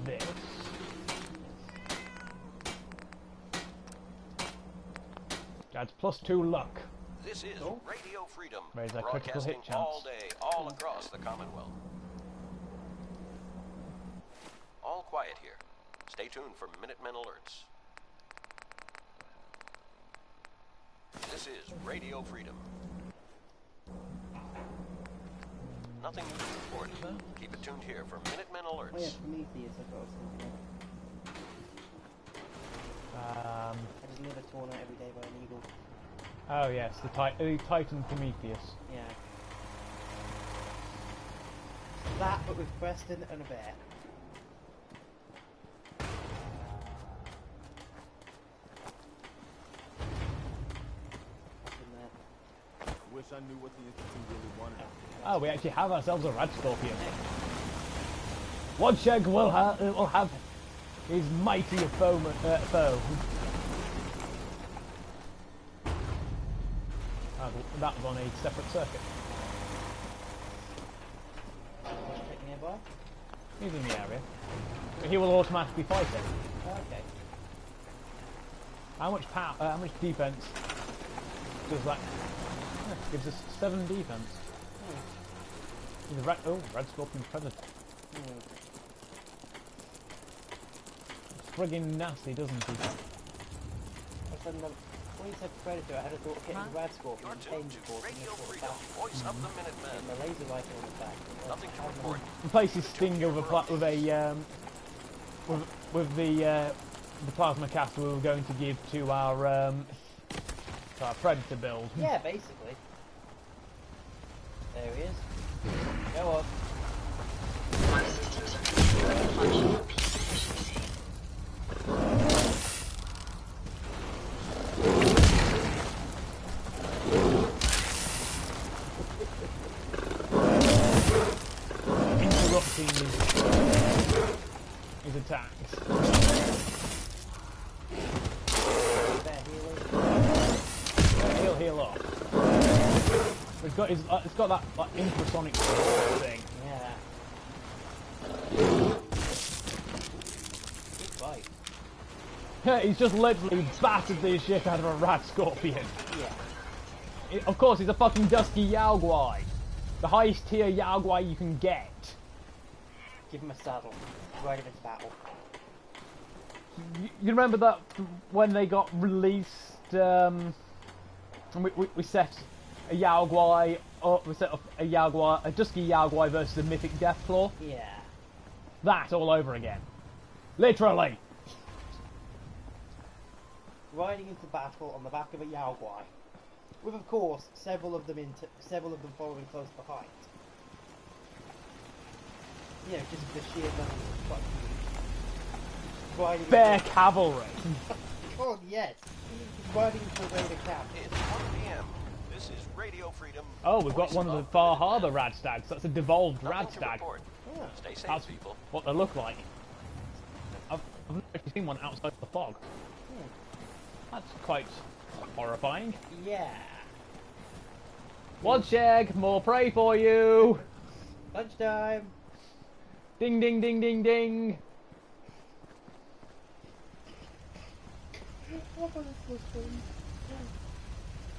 This. That's +2 luck. This is Radio Freedom, Raise that critical broadcasting hit chance. all day, all across the Commonwealth. All quiet here. Stay tuned for Minutemen alerts. This is Radio Freedom. Nothing new to report. Keep it tuned here for Minutemen Oh yeah, alerts. Prometheus, I thought I was thinking of. I just live a torn out every day by an eagle. Oh yes, the Titan Prometheus. Yeah. That, but with Preston and a bear. What's in there? I wish I knew what the Institute really wanted. Oh, we actually have ourselves a Red Scorpion. Wojciech will have his mighty foe. That was on a separate circuit. Check nearby. He's in the area. But he will automatically fight it. Oh, okay. How much power? How much defense does that? Gives us 7 defense. He's a Red Scorpion Predator. It's friggin' nasty, doesn't he? When you said Predator, I had a thought of getting Rad Scorpion You're and tuned Change to Force and Radio just Freedom, voice of the Minutemen. the laser rifle on the back. Nothing to report. Replace his stinger with the plasma caster we were going to give to our Predator build. Yeah, basically. There he is. Go on. Our systems are considering functional peak efficiency. Interrupting his attacks. Bear healing. He'll heal up. It's got that like, infrasonic thing. Yeah. Good fight. Yeah, he's just literally battered the shit out of a Rat Scorpion. Yeah. Of course, he's a fucking Dusky Yaoguai. The highest tier Yaoguai you can get. Give him a saddle. Ride him into battle. You remember that when they got released, and we set a Yaoguai up, we set up a Dusky Yaoguai versus a Mythic Deathclaw? Yeah. That all over again. Literally. Riding into battle on the back of a Yaoguai. With, of course, several of them following close behind. You know, just the sheer numbers of fucking riding bear into- cavalry. God, yes. He's riding into a raider camp. It's 1 p.m. This is Radio Freedom. Oh, we've got voice one of the of Far Minutemen. Harbour radstags. That's a devolved Nothing to radstag. report. Yeah. Stay safe, That's people. what they look like. I've never actually seen one outside the fog. That's quite horrifying. Yeah. Woodshed, more prey for you! Lunchtime. Ding ding ding ding ding!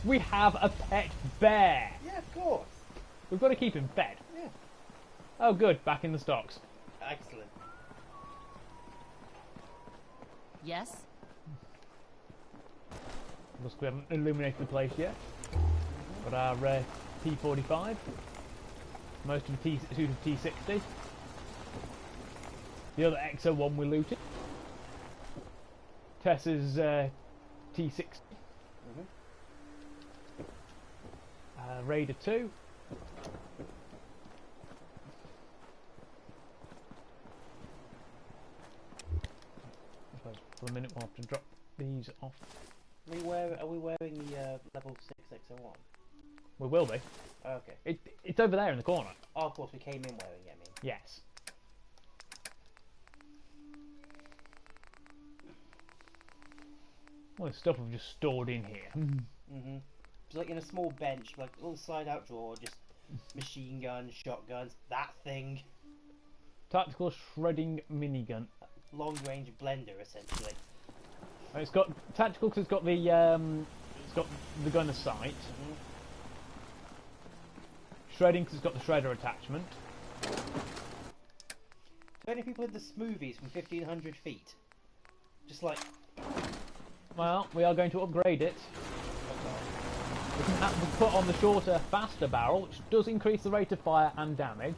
We have a pet bear! Yeah, of course. We've got to keep him fed. Yeah. Oh good, back in the stocks. Excellent. Yes? Looks we haven't illuminated the place yet. Got our T45. Most of the suit of T60. The other Exo one we looted. Tess's T60. Raider 2. I suppose for a minute we'll have to drop these off. Are we wearing the level 6 XO1? We will be. Okay. It's over there in the corner. Oh, of course, we came in wearing it, I mean. Yes. All this stuff we've just stored in here. Mm-hmm. Just like in a small bench, like a little slide-out drawer, just machine guns, shotguns, that thing. Tactical shredding minigun. Long-range blender, essentially. And it's got tactical because it's got the gun of sight. Shredding because it's got the shredder attachment. So many people in the smoothies from 1,500 feet. Just like... Well, we are going to upgrade it. We can put on the shorter, faster barrel, which does increase the rate of fire and damage,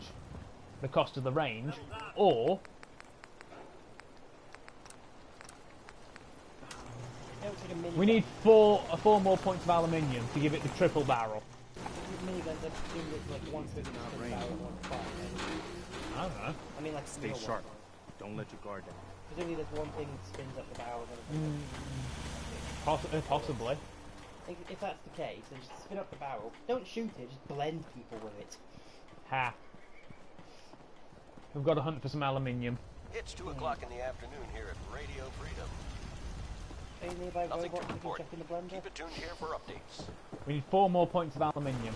the cost of the range, or It looks like a mini we need four more points of aluminium to give it the triple barrel. miniguns. I presume it's like one foot in the barrel and one fire. I don't know. I mean, like Stay steel sharp. ones. Don't let your guard down. Presumably, there's one thing that spins up the barrel and another thing. Possibly. If that's the case, then just spin up the barrel. Don't shoot it. Just blend people with it. Ha. We've got to hunt for some aluminium. It's 2 o'clock in the afternoon here at Radio Freedom. Any nearby Nothing robots to we can report. check in the blender? Keep it tuned here for updates. We need 4 more points of aluminium.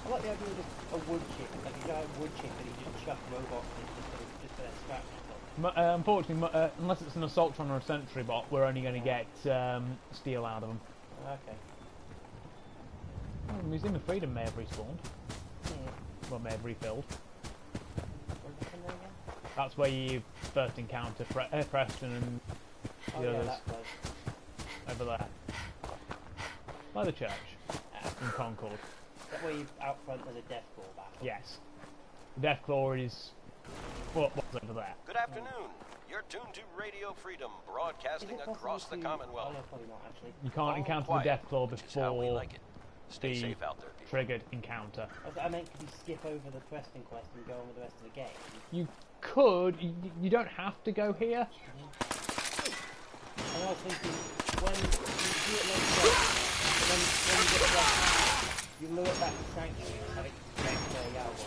I like the idea of a wood chip, like a giant wood chip that he just chucked robots in just for their scrap stuff. Unfortunately, unless it's an Assaultron or a Sentry bot, we're only going to get steel out of them. Okay. Oh, Museum of Freedom may have respawned. Well, may have refilled. Where's that from there again? That's where you first encounter Preston and Oh the yeah, others that place. over there. By the church in Concord. That way you out front there's a death claw battle. Yes. Deathclaw is what's over there. Good afternoon. You're tuned to Radio Freedom, Is broadcasting it possible across the to... Commonwealth. Oh no, probably not actually. You can't All encounter quiet, the Deathclaw which is how we before like it. Stay the safe out there, people. triggered encounter. I meant, could you skip over the Preston quest and go on with the rest of the game? You could. You don't have to go here. And I was thinking, when you do it like that, and then when you get Preston, you lure it back to Sanctuary and have it wreck their Yalwa.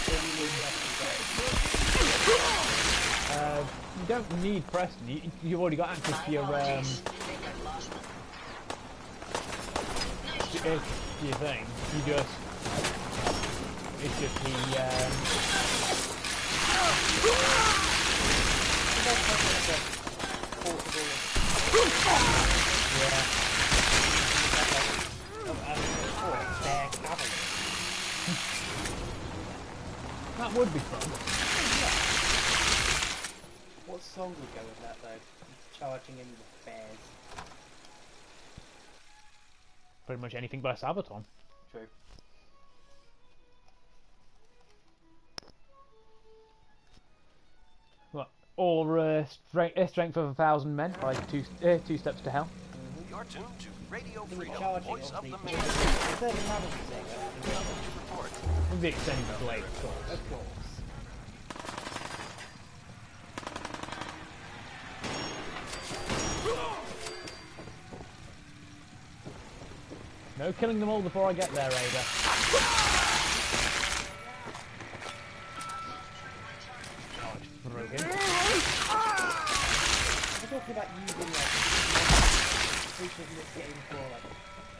Then you need Preston go. You don't need Preston. You've already got access to your to your thing. You just it's just the that would be fun. What song would go with that though? Charging in with bears. Pretty much anything by Sabaton. True. What? Or strength of 1,000 men by two steps to hell. You're tuned to Radio I think Freedom, charging, voice of obviously. the There's Minutemen. certain levels you say, right? Nothing to report. With the extended blade, of course. Of course. No killing them all before I get there, Ada. Oh, it's broken. We're talking about using like creatures in this game for like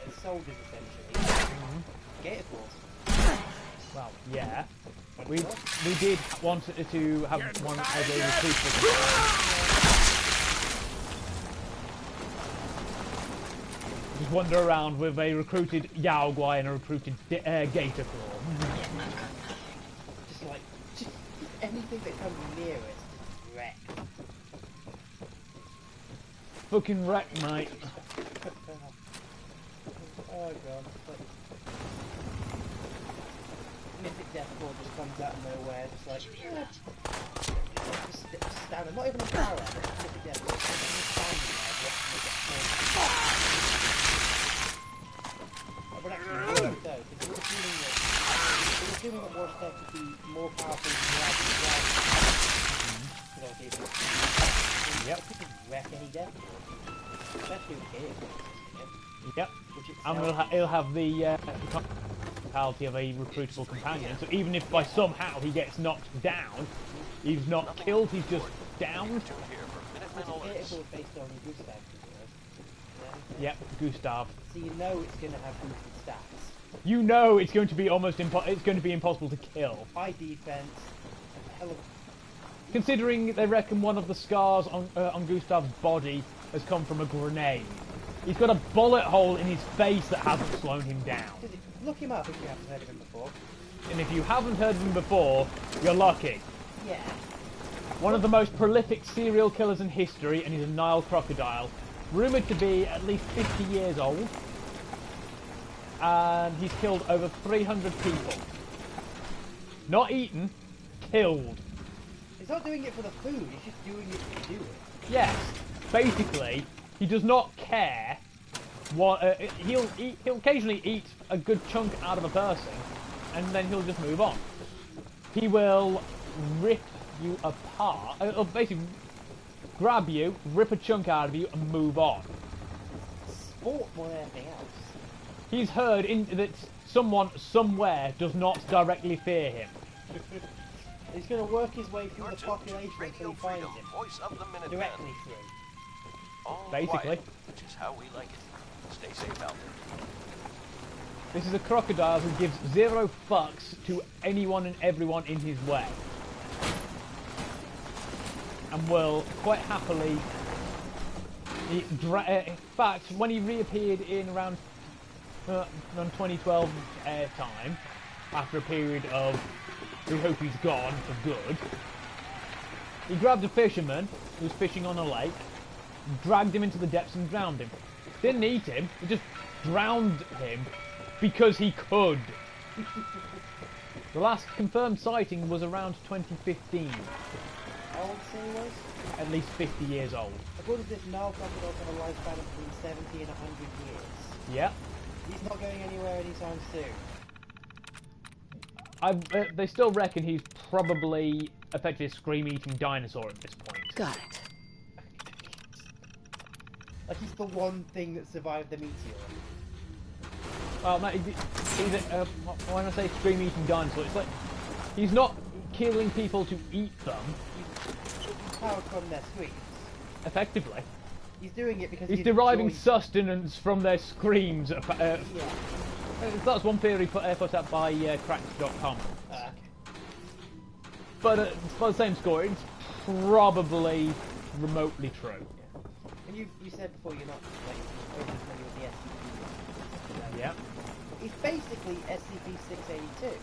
as soldiers essentially. Gator Force. Well, yeah. We did want to have one as a recruitable. Just wander around with a recruited Yao Guai and a recruited Gator Claw. Just anything that comes near us, just wreck. Fucking wreck, mate. Oh god. Mythic Death Claw just comes out of nowhere, just like, just stand there, not even a power up, just Mythic Death Claw, just standing there, watching it get small. That would actually work though, because we're assuming that War Tech would be more powerful than the actual drive. Yep. You can wreck any Death Claw, especially with Gator. Yep. And it'll have the mentality of a recruitable companion. So even if by somehow he gets knocked down, he's not killed, he's just downed. Based on Gustav. Yep, Gustav. So you know it's going to have boosted stats. You know it's going to be almost impossible to kill. High defense. Hell of... Considering they reckon one of the scars on Gustav's body has come from a grenade. He's got a bullet hole in his face that hasn't slowed him down. Look him up if you haven't heard of him before. And if you haven't heard of him before, you're lucky. Yeah. One of the most prolific serial killers in history, and he's a Nile crocodile. Rumoured to be at least 50 years old. And he's killed over 300 people. Not eaten, killed. He's not doing it for the food, he's just doing it to do it. Yes. Basically, he does not care what he'll occasionally eat a good chunk out of a person, and then he'll just move on. He will rip you apart, or basically grab you, rip a chunk out of you, and move on. Sport more than anything else. He's heard that someone somewhere does not directly fear him. He's going to work his way through the population until he finds him. Voice of the Directly through. All Basically. quiet, which is how we like it. Stay safe out there. This is a crocodile who gives zero fucks to anyone and everyone in his way. And will quite happily... in fact, when he reappeared in around 2012 time, after a period of we hope he's gone for good, he grabbed a fisherman who was fishing on a lake, dragged him into the depths and drowned him. Didn't eat him, he just drowned him because he could. The last confirmed sighting was around 2015. How old say he was? At least 50 years old. According to this, Nile crocodiles have a lifespan of between 70 and 100 years. Yep. He's not going anywhere anytime soon. They still reckon he's probably effectively a scream-eating dinosaur at this point. Got it. Like he's the one thing that survived the meteor. Well, no, when I say scream-eating dinosaur, it's like he's not killing people to eat them. He's powered from their screams. Effectively. He's doing it because he's deriving sustenance from their screams. Yeah. That's one theory put out by Cracked.com. Okay. But by the same score, it's probably remotely true. And you said before you're not like overly familiar with the SCP. Yeah. It's basically SCP-682.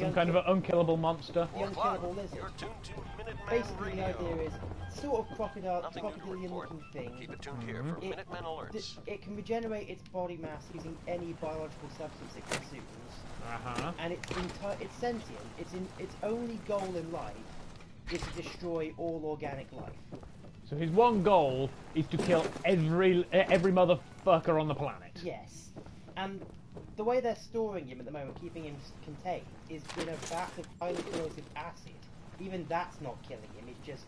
Some kind of an unkillable monster. The unkillable lizard. You're tuned to Minuteman Basically, the Radio. idea is sort of Nothing new to crocodilian report. looking thing. Keep it tuned here for Minutemen alerts. It can regenerate its body mass using any biological substance it consumes, and it's sentient. Its only goal in life is to destroy all organic life. So his one goal is to kill every motherfucker on the planet. Yes, and the way they're storing him at the moment, keeping him contained, is in a vat of highly corrosive acid. Even that's not killing him. It's just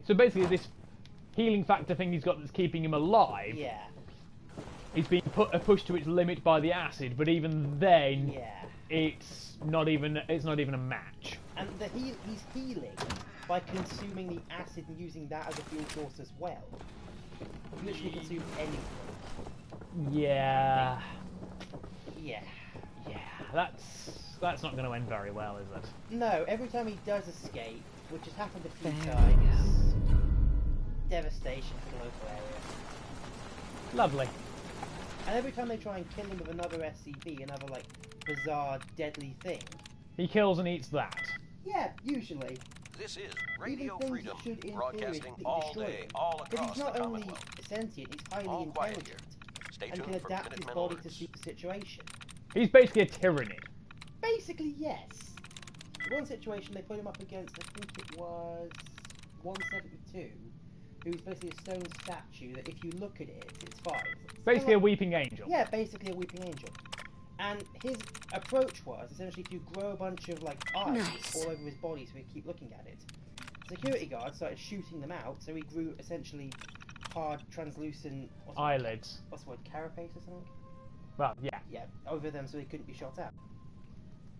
So basically, this healing factor thing he's got that's keeping him alive Yeah. is being pushed to its limit by the acid, but even then, Yeah. it's not even a match. And he's healing by consuming the acid and using that as a fuel source as well. He literally consumes anything. Yeah, Yeah. that's not going to end very well, is it? No, every time he does escape, which has happened a few times, devastation for the local area. Lovely. And every time they try and kill him with another SCP, another like bizarre, deadly thing. He kills and eats that. Yeah, usually. This is Even Radio things Freedom, that should in theory broadcasting be all destroyed. day, all But across he's the not only Commonwealth. sentient, he's highly All quiet intelligent. here. Stay And tuned can for adapt his Minutemen body to alerts. suit the situation. He's basically a tyrannid. Basically, yes. One situation they put him up against, I think it was 172, who's basically a stone statue that if you look at it, it's fine. Basically a weeping angel. Yeah, basically a weeping angel. And his approach was, essentially, if you grow a bunch of, like, eyes Nice. all over his body so he'd keep looking at it, security guards started shooting them out, so he grew, essentially, hard, translucent... Eyelids. What's the word? Carapace or something? Well, yeah. Yeah, over them so they couldn't be shot out.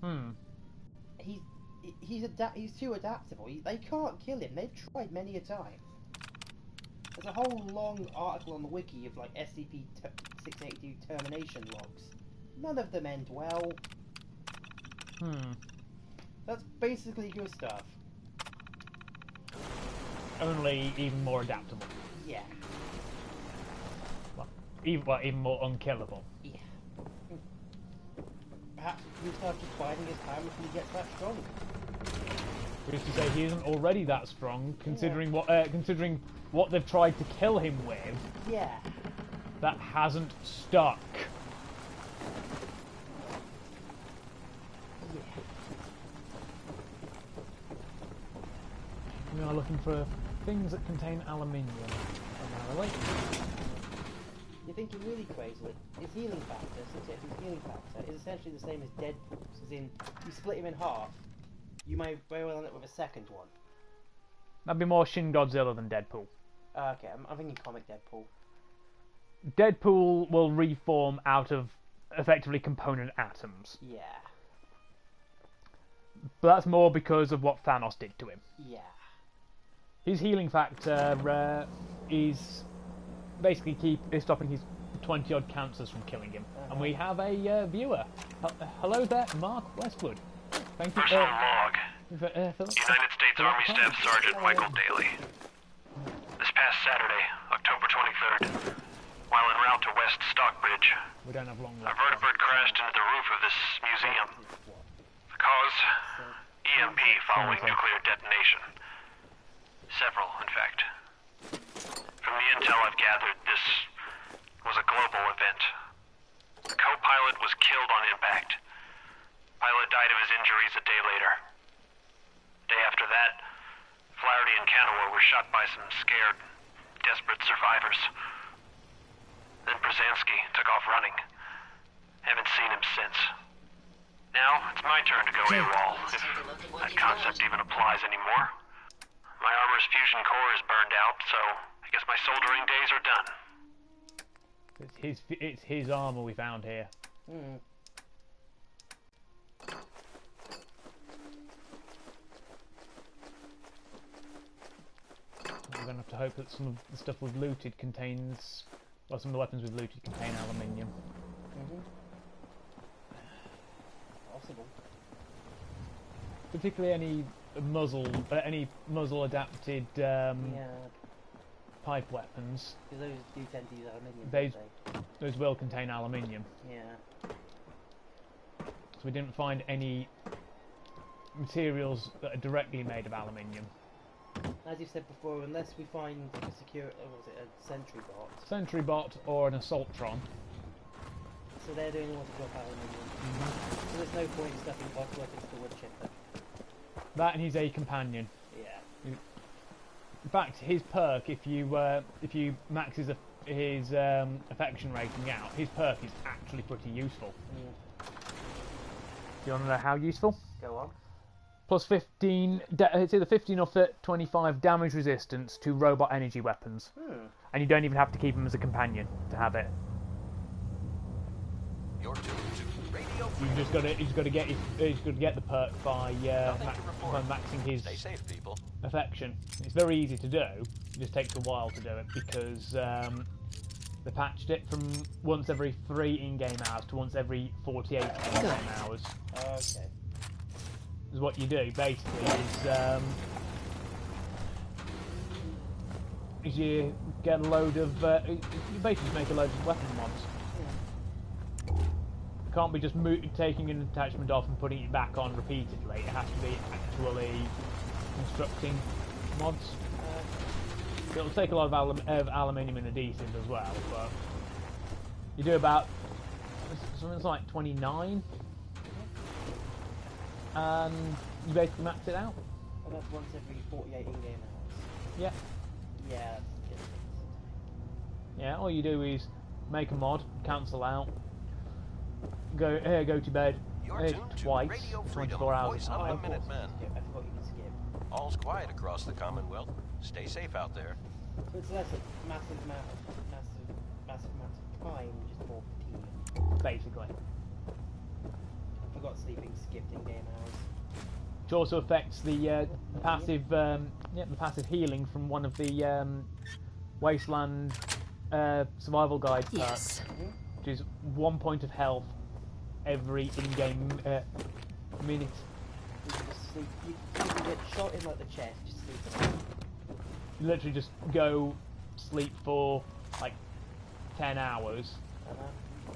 Hmm. He's too adaptable. They can't kill him. They've tried many a time. There's a whole long article on the wiki of, like, SCP-682 termination logs. None of them end well. Hmm. That's basically good stuff. Only even more adaptable. Yeah. Even more unkillable. Yeah. Perhaps he'll start just biding his time until he gets that strong. Who's to say he isn't already that strong, considering what they've tried to kill him with, Yeah. that hasn't stuck. Yeah. We are looking for things that contain aluminium. Apparently. You're thinking really crazily. His healing factor, his healing factor, is essentially the same as Deadpool's, as in, you split him in half, you may very well end up with a second one. That'd be more Shin Godzilla than Deadpool. Okay, I'm thinking comic Deadpool. Deadpool will reform out of effectively component atoms. Yeah. But that's more because of what Thanos did to him. Yeah. His healing factor is basically stopping his 20-odd cancers from killing him. And we have a viewer. Hello there, Mark Westwood. Thank you. Personal log. For United States Army Staff Sergeant Michael Daly. This past Saturday, October 23rd, while en route to West Stockbridge, we don't have long a left. vertibird crashed into the roof of this museum. The cause? EMP following nuclear detonation. Several, in fact. From the intel I've gathered, this was a global event. The co-pilot was killed on impact. Pilot died of his injuries a day later. Day after that, Flaherty and Canower were shot by some scared, desperate survivors. Then Brzezinski took off running. Haven't seen him since. Now, it's my turn to go AWOL, if that concept even applies anymore. My armor's fusion core is burned out, so I guess my soldering days are done. It's his armor we found here. Hmm. We're going to have to hope that some of the stuff we've looted contains... Well, some of the weapons we've looted contain aluminium. Possible. Particularly any muzzle adapted Yeah. pipe weapons. Because those do tend to use aluminium, They- don't Those will contain aluminium. they? Yeah. So we didn't find any materials that are directly made of aluminium. As you said before, unless we find a secure, what was it, a sentry bot. Sentry bot or an assaultron. So they're the only ones who drop aluminium. So there's no point in stuffing bot weapons to wood chipper. That and he's a companion. Yeah. In fact, his perk, if you max his affection rating out, his perk is actually pretty useful. Mm. Do you want to know how useful? Go on. Plus 15, it's either 15 or 25 damage resistance to robot energy weapons. And you don't even have to keep him as a companion to have it. You're tuned to Radio He's got to get the perk by maxing his Stay safe, people. affection. It's very easy to do. It just takes a while to do it because they patched it from once every 3 in-game hours to once every 48 in-game hours. Okay. Is what you do basically is you get a load of you basically just make a load of weapon mods. Can't be just taking an attachment off and putting it back on repeatedly. It has to be actually constructing mods. It'll take a lot of aluminium and adhesive as well, but you do about something like 29. And you basically max it out. And that's once every 48 in-game hours. Yeah. Yeah, that's good. Yeah, all you do is make a mod, cancel out, go to bed twice, 24 hours Voice of the time. Minutemen. I forgot you can skip. All's quiet across the Commonwealth. Stay safe out there. So it's less a massive amount of time, just more fatigue. Basically. I forgot sleeping skipped in-game hours. Which also affects the passive, the passive healing from one of the Wasteland Survival Guide perks, which is 1 point of health every in-game minute. You can just sleep. You can get shot in like the chest, just sleep. You literally just go sleep for like 10 hours,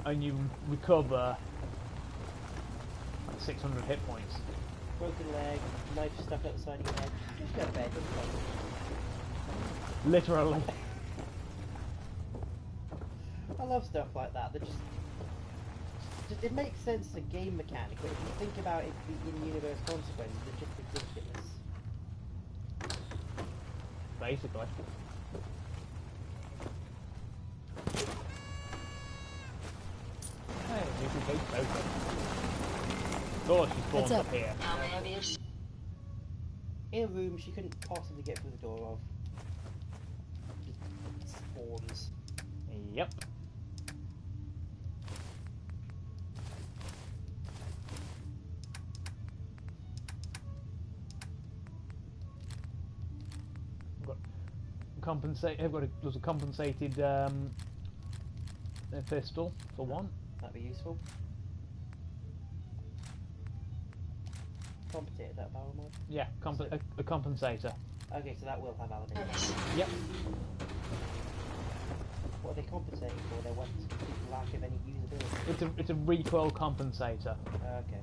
and you recover like 600 hit points. Broken leg, knife stuck at the side of your head. Just go to bed. Literally. I love stuff like that. That just it makes sense as a game mechanic, but if you think about it, the in-universe consequences are just ridiculous. Basically. Hey, you can take photos. Of course, she spawns up here. How may I be of In a room she couldn't possibly get through the door of. Just spawns. Yep. There's a compensated pistol for one. That'd be useful. Compensate that barrel mod? Yeah, a compensator. Okay, so that will have aluminium. Yep. What are they compensating for? Their weapons complete lack of any usability. It's a recoil compensator. Okay.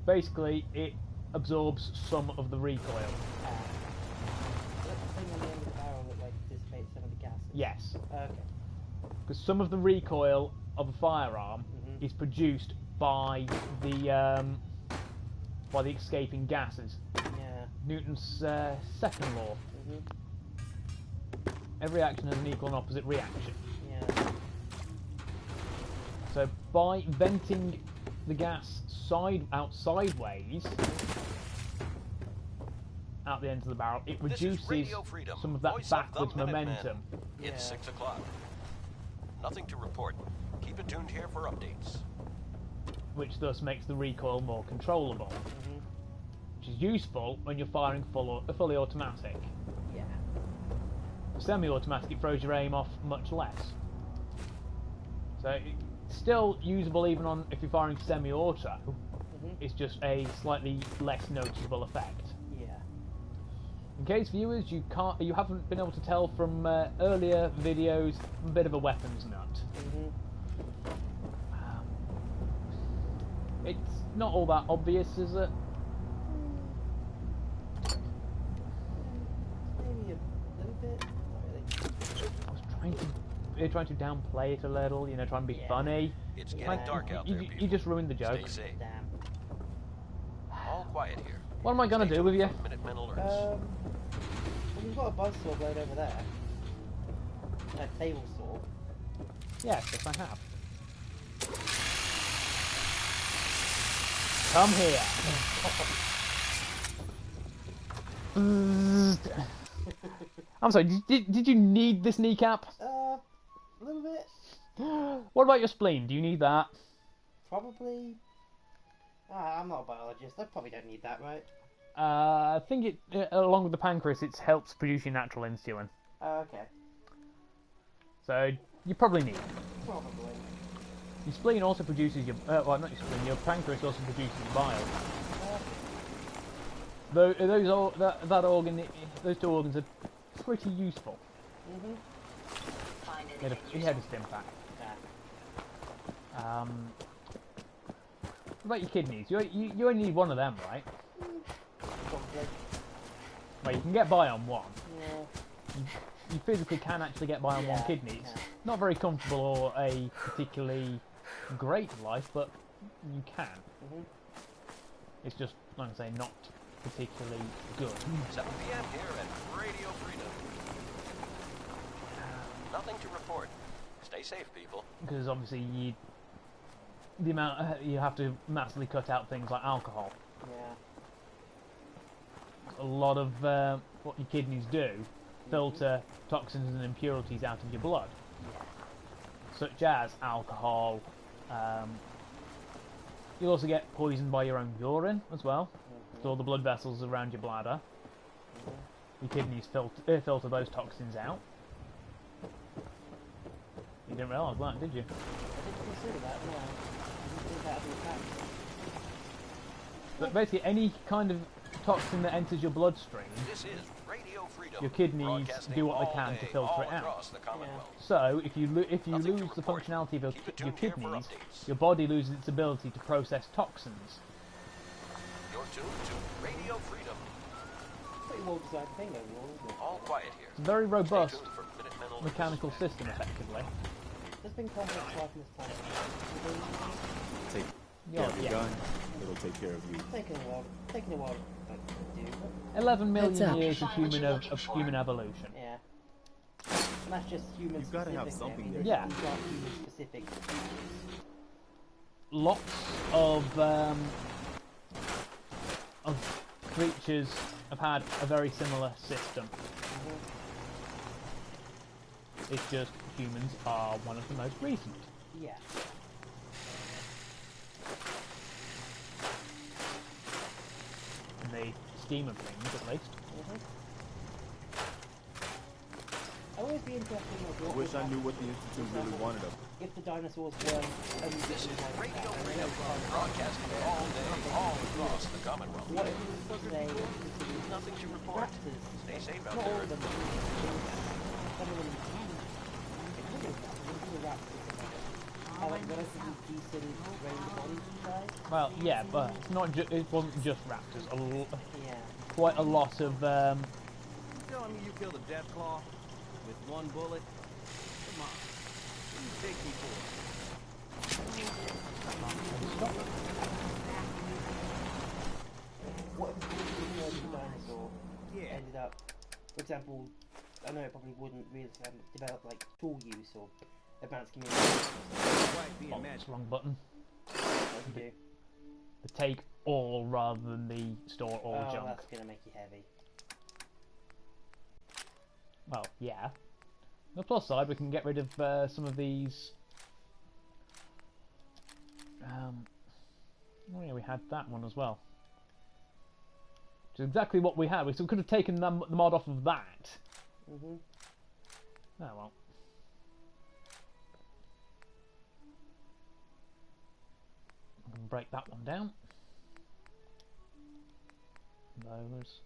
Basically, it absorbs some of the recoil. Does that thing on the end of the barrel that like dissipates some of the gases? Yes. Okay. Because some of the recoil of a firearm is produced by the escaping gases. Yeah. Newton's second law. Every action has an equal and opposite reaction. Yeah. So by venting the gas out sideways out the end of the barrel, it reduces some of that backwards momentum. It's 6 o'clock. Nothing to report. Keep it tuned here for updates. Which thus makes the recoil more controllable. Which is useful when you're firing fully automatic. Yeah. Semi-automatic, it throws your aim off much less. So it's still usable even on if you're firing semi-auto. It's just a slightly less noticeable effect. Yeah. In case viewers you haven't been able to tell from earlier videos, I'm a bit of a weapons nut. It's not all that obvious, is it? Maybe a little bit. Not really. I was trying to downplay it a little, try and be funny. It's getting dark out there, You just ruined the joke. Stay safe. Damn. All quiet here. What am I gonna do with you? Minutemen alerts. Well, we've got a buzzsaw blade over there. And a table saw. Yes, I have. Come here. I'm sorry, did you need this kneecap? A little bit. What about your spleen? Do you need that? Probably. I'm not a biologist. I probably don't need that, right? I think it, along with the pancreas, it helps produce your natural insulin. Oh, okay. So, you probably need it. Probably. Your spleen also produces your... well, not your spleen, your pancreas also produces your bile. That organ, those two organs are pretty useful. Find He anything had a useful? stim pack. What about your kidneys? You only need one of them, right? Probably. Well, you can get by on one. Yeah. You physically can actually get by on one Yeah, kidneys. yeah. Not very comfortable or a particularly great life, but you can. It's just, like I say, not particularly good. 7 p.m. here at Radio Freedom. Nothing to report. Stay safe, people. Because obviously the amount you have to massively cut out things like alcohol. Yeah. A lot of what your kidneys do filter toxins and impurities out of your blood, such as alcohol. You'll also get poisoned by your own urine as well. With all the blood vessels around your bladder. Your kidneys filter those toxins out. You didn't realise that, did you? I didn't consider that, no. I didn't think that would be a fact. But basically, any kind of toxin that enters your bloodstream, This is Radio Freedom. your kidneys broadcasting do what they all can day, to filter all it out. across the Commonwealth. So, if you Nothing to lose the report. functionality of Keep it your tuned here for kidneys, updates. your body loses its ability to process toxins. You're tuned to Radio Freedom. Pretty well designed thing overall, isn't it? All quiet here. It's a very Stay robust tuned for Minutemen Alerts. mechanical system, effectively. There's been complex life in this planet. Take Yeah, care of your yeah. gun, it'll take care of you. Taking a while, like, to do. 11 Heads million up. years of Find what you're looking for. human evolution. Yeah. And that's just human You've gotta have specific, something I mean, there. Yeah. These aren't human specific features. Lots of creatures have had a very similar system. It's just humans are one of the most recent. Yeah. In the scheme of things, at least. I always be interested in I what wish would I knew happen what the Institute really wanted of me. if the dinosaurs were only This is like Radio that. Freedom, broadcasting all day, all across the Commonwealth. What if it was say Nothing to report. raptors? Stay safe Not out all there. of them. Some of them. It could be raptors. Have like relatively decent range body size. Well, yeah, but it's not it wasn't just raptors. Yeah. Quite a lot of You telling me you killed a Deathclaw with one bullet? Come on. What do you take me for? What if the dinosaur Yeah. ended up, for example, I know it probably wouldn't really develop like tool use or advanced communication. Quite being oh, magic. it's the wrong button. Like you do. The take all rather than the store all Oh, junk. that's gonna make you heavy. Well, yeah. On the plus side, we can get rid of some of these. Oh yeah, we had that one as well. Which is exactly what we had. We still could have taken the mod off of that. Oh well. I'm going to break that one down. Those,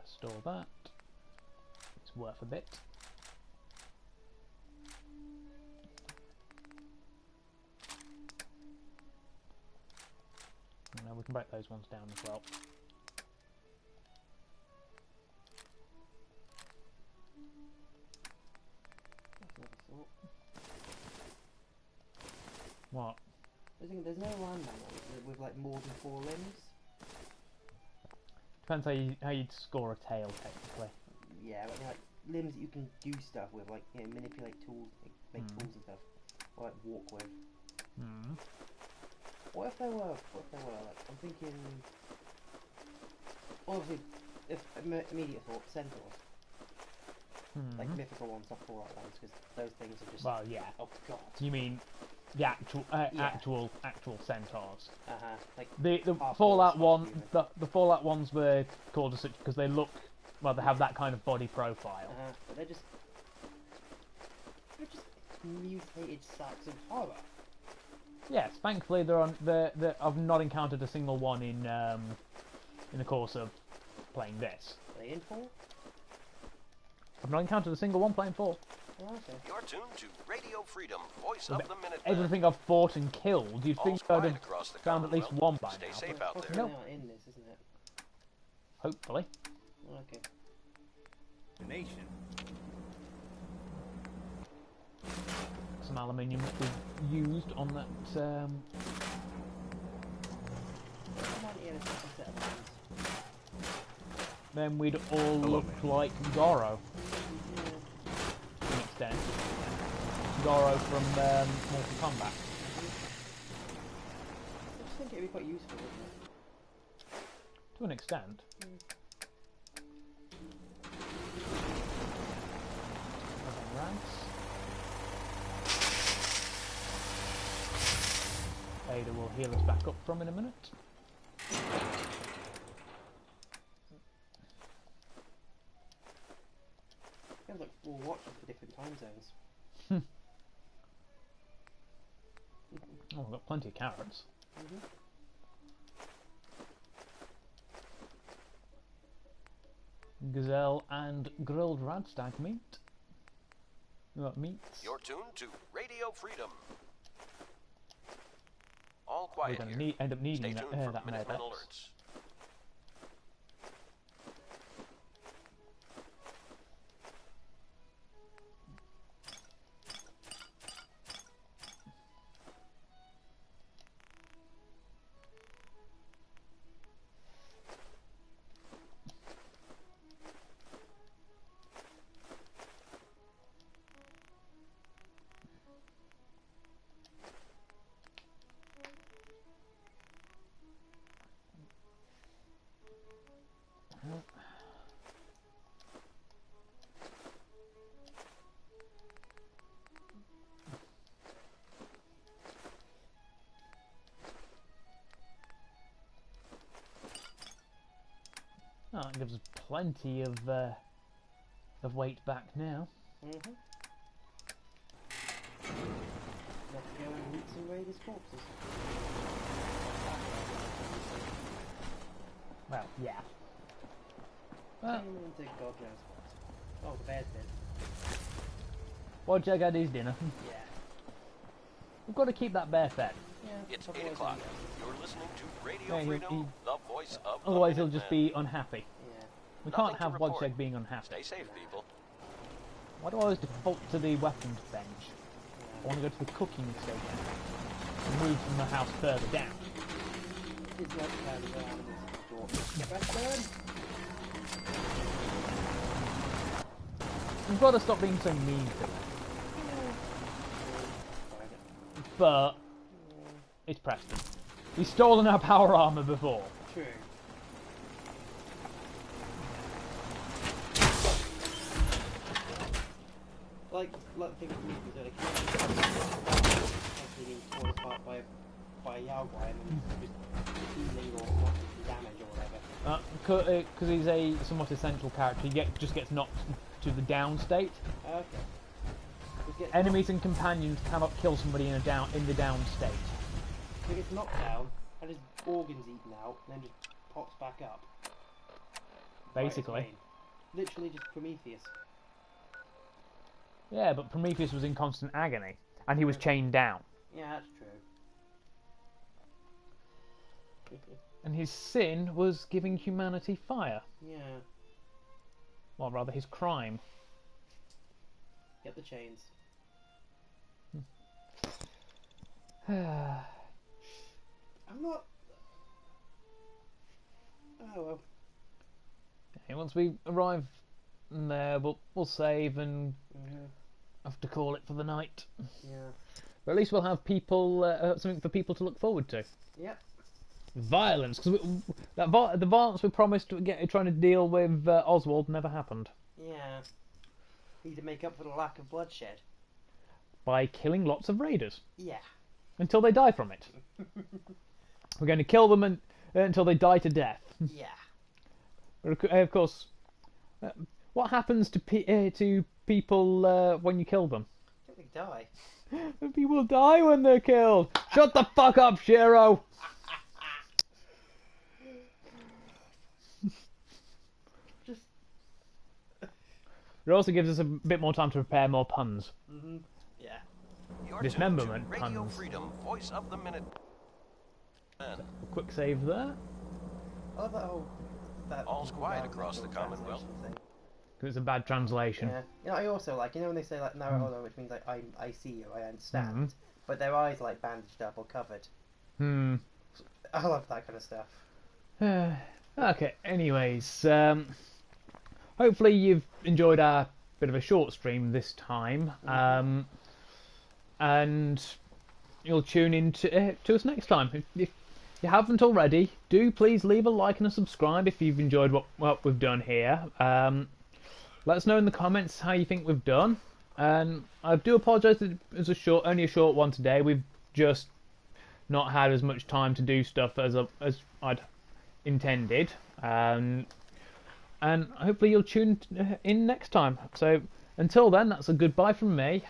store that. It's worth a bit. And now we can break those ones down as well. What? There's no land mammal with like more than 4 limbs. Depends how you'd score a tail, technically. Yeah, but I mean, like limbs that you can do stuff with, like manipulate tools, like make tools and stuff, or like walk with. What if there were? Like, I'm thinking. Obviously, if immediate thought, centaurs. Like mythical ones off Fallout ones, because those things are just. Well, yeah. Oh god. You mean the actual actual centaurs? Like The half Fallout wolves, one, half the Fallout ones were called as such because they look, well, they have that kind of body profile. But they're just mutated sacks of horror. Yes, thankfully I've not encountered a single one in the course of playing this. Are they in 4? I've not encountered a single one playing 4. Oh, okay. You're tuned to Radio Freedom, voice of the Minutemen. Everything I've fought and killed, you'd think I'd have across the found at least one by Stay now. safe out there. Nope. In this, isn't it? Hopefully. Okay. The nation. Some aluminium was used on that. Come on, Ian, it's just a set of lines. Then we'd all look like Goro. To an extent. Goro from Mortal Kombat. I just think it'd be quite useful, wouldn't it? To an extent. Ranks. Ada will heal us back up from in a minute. Sounds like we're watching for different time zones. Oh, we've got plenty of carrots. Gazelle and grilled radstag meat. We got meats. You're tuned to Radio Freedom. All We're quiet going here. to end up needing Stay that, tuned for that Minutemen Medex. alerts. Oh, that gives us plenty of weight back now. Let's go and loot some raiders' corpses. Well, yeah. Turn them into God knows what. Oh, the bear's dead. Wojak had his dinner. Yeah. We've got to keep that bear fed. Yeah. It's 8 o'clock. You're listening to Radio Yeah, Freedom, the voice of the Otherwise, he'll Minutemen. just be unhappy. Yeah. We Nothing can't to have report. Wojak being unhappy. Stay safe, people. Why do I always default to the weapons bench? I want to go to the cooking station and move from the house further down. It's like the animals get back burn! We've got to stop being so mean to them. But it's Preston. He's stolen our power armor before. True. Like the thing with movies that actually being torn apart by a Yaogwai and then just healing or not damage or whatever. Because he's a somewhat essential character, he just gets knocked to the down state. Okay. Just gets Enemies and companions cannot kill somebody in the down state. So he gets knocked down, had his organs eaten out, and then just pops back up. Basically. Right, literally just Prometheus. Yeah, but Prometheus was in constant agony, and he was chained down. Yeah, that's true. And his sin was giving humanity fire. Yeah. Well, rather, his crime. Get the chains. Okay, I'm not... Oh well. once we arrive there, we'll save and have to call it for the night. Yeah. But at least we'll have people something for people to look forward to. Yep. Violence, because the violence we promised to get trying to deal with Oswald never happened. Yeah. Need to make up for the lack of bloodshed. By killing lots of raiders. Yeah. Until they die from it. We're going to kill them until they die to death. Yeah. Of course, what happens to people when you kill them? I think they die. People die when they're killed. Shut the fuck up, Shiro. Just. It also gives us a bit more time to prepare more puns. Mhm. Yeah. You're Dismemberment tuned to Radio puns. Freedom, voice of the minute. Man, Quick save there. I love that whole. All's quiet across the Commonwealth. Thing. Because it's a bad translation. Yeah. You know, I also like, when they say like Naruhodo, which means like I see you, I understand, but their eyes are like bandaged up or covered. I love that kind of stuff. Okay, anyways, hopefully you've enjoyed our bit of a short stream this time, and you'll tune in to us next time. If you haven't already, do please leave a like and a subscribe if you've enjoyed what we've done here. Let us know in the comments how you think we've done, and I do apologise that it was only a short one today. We've just not had as much time to do stuff as I'd intended, and hopefully you'll tune in next time. So until then, that's a goodbye from me.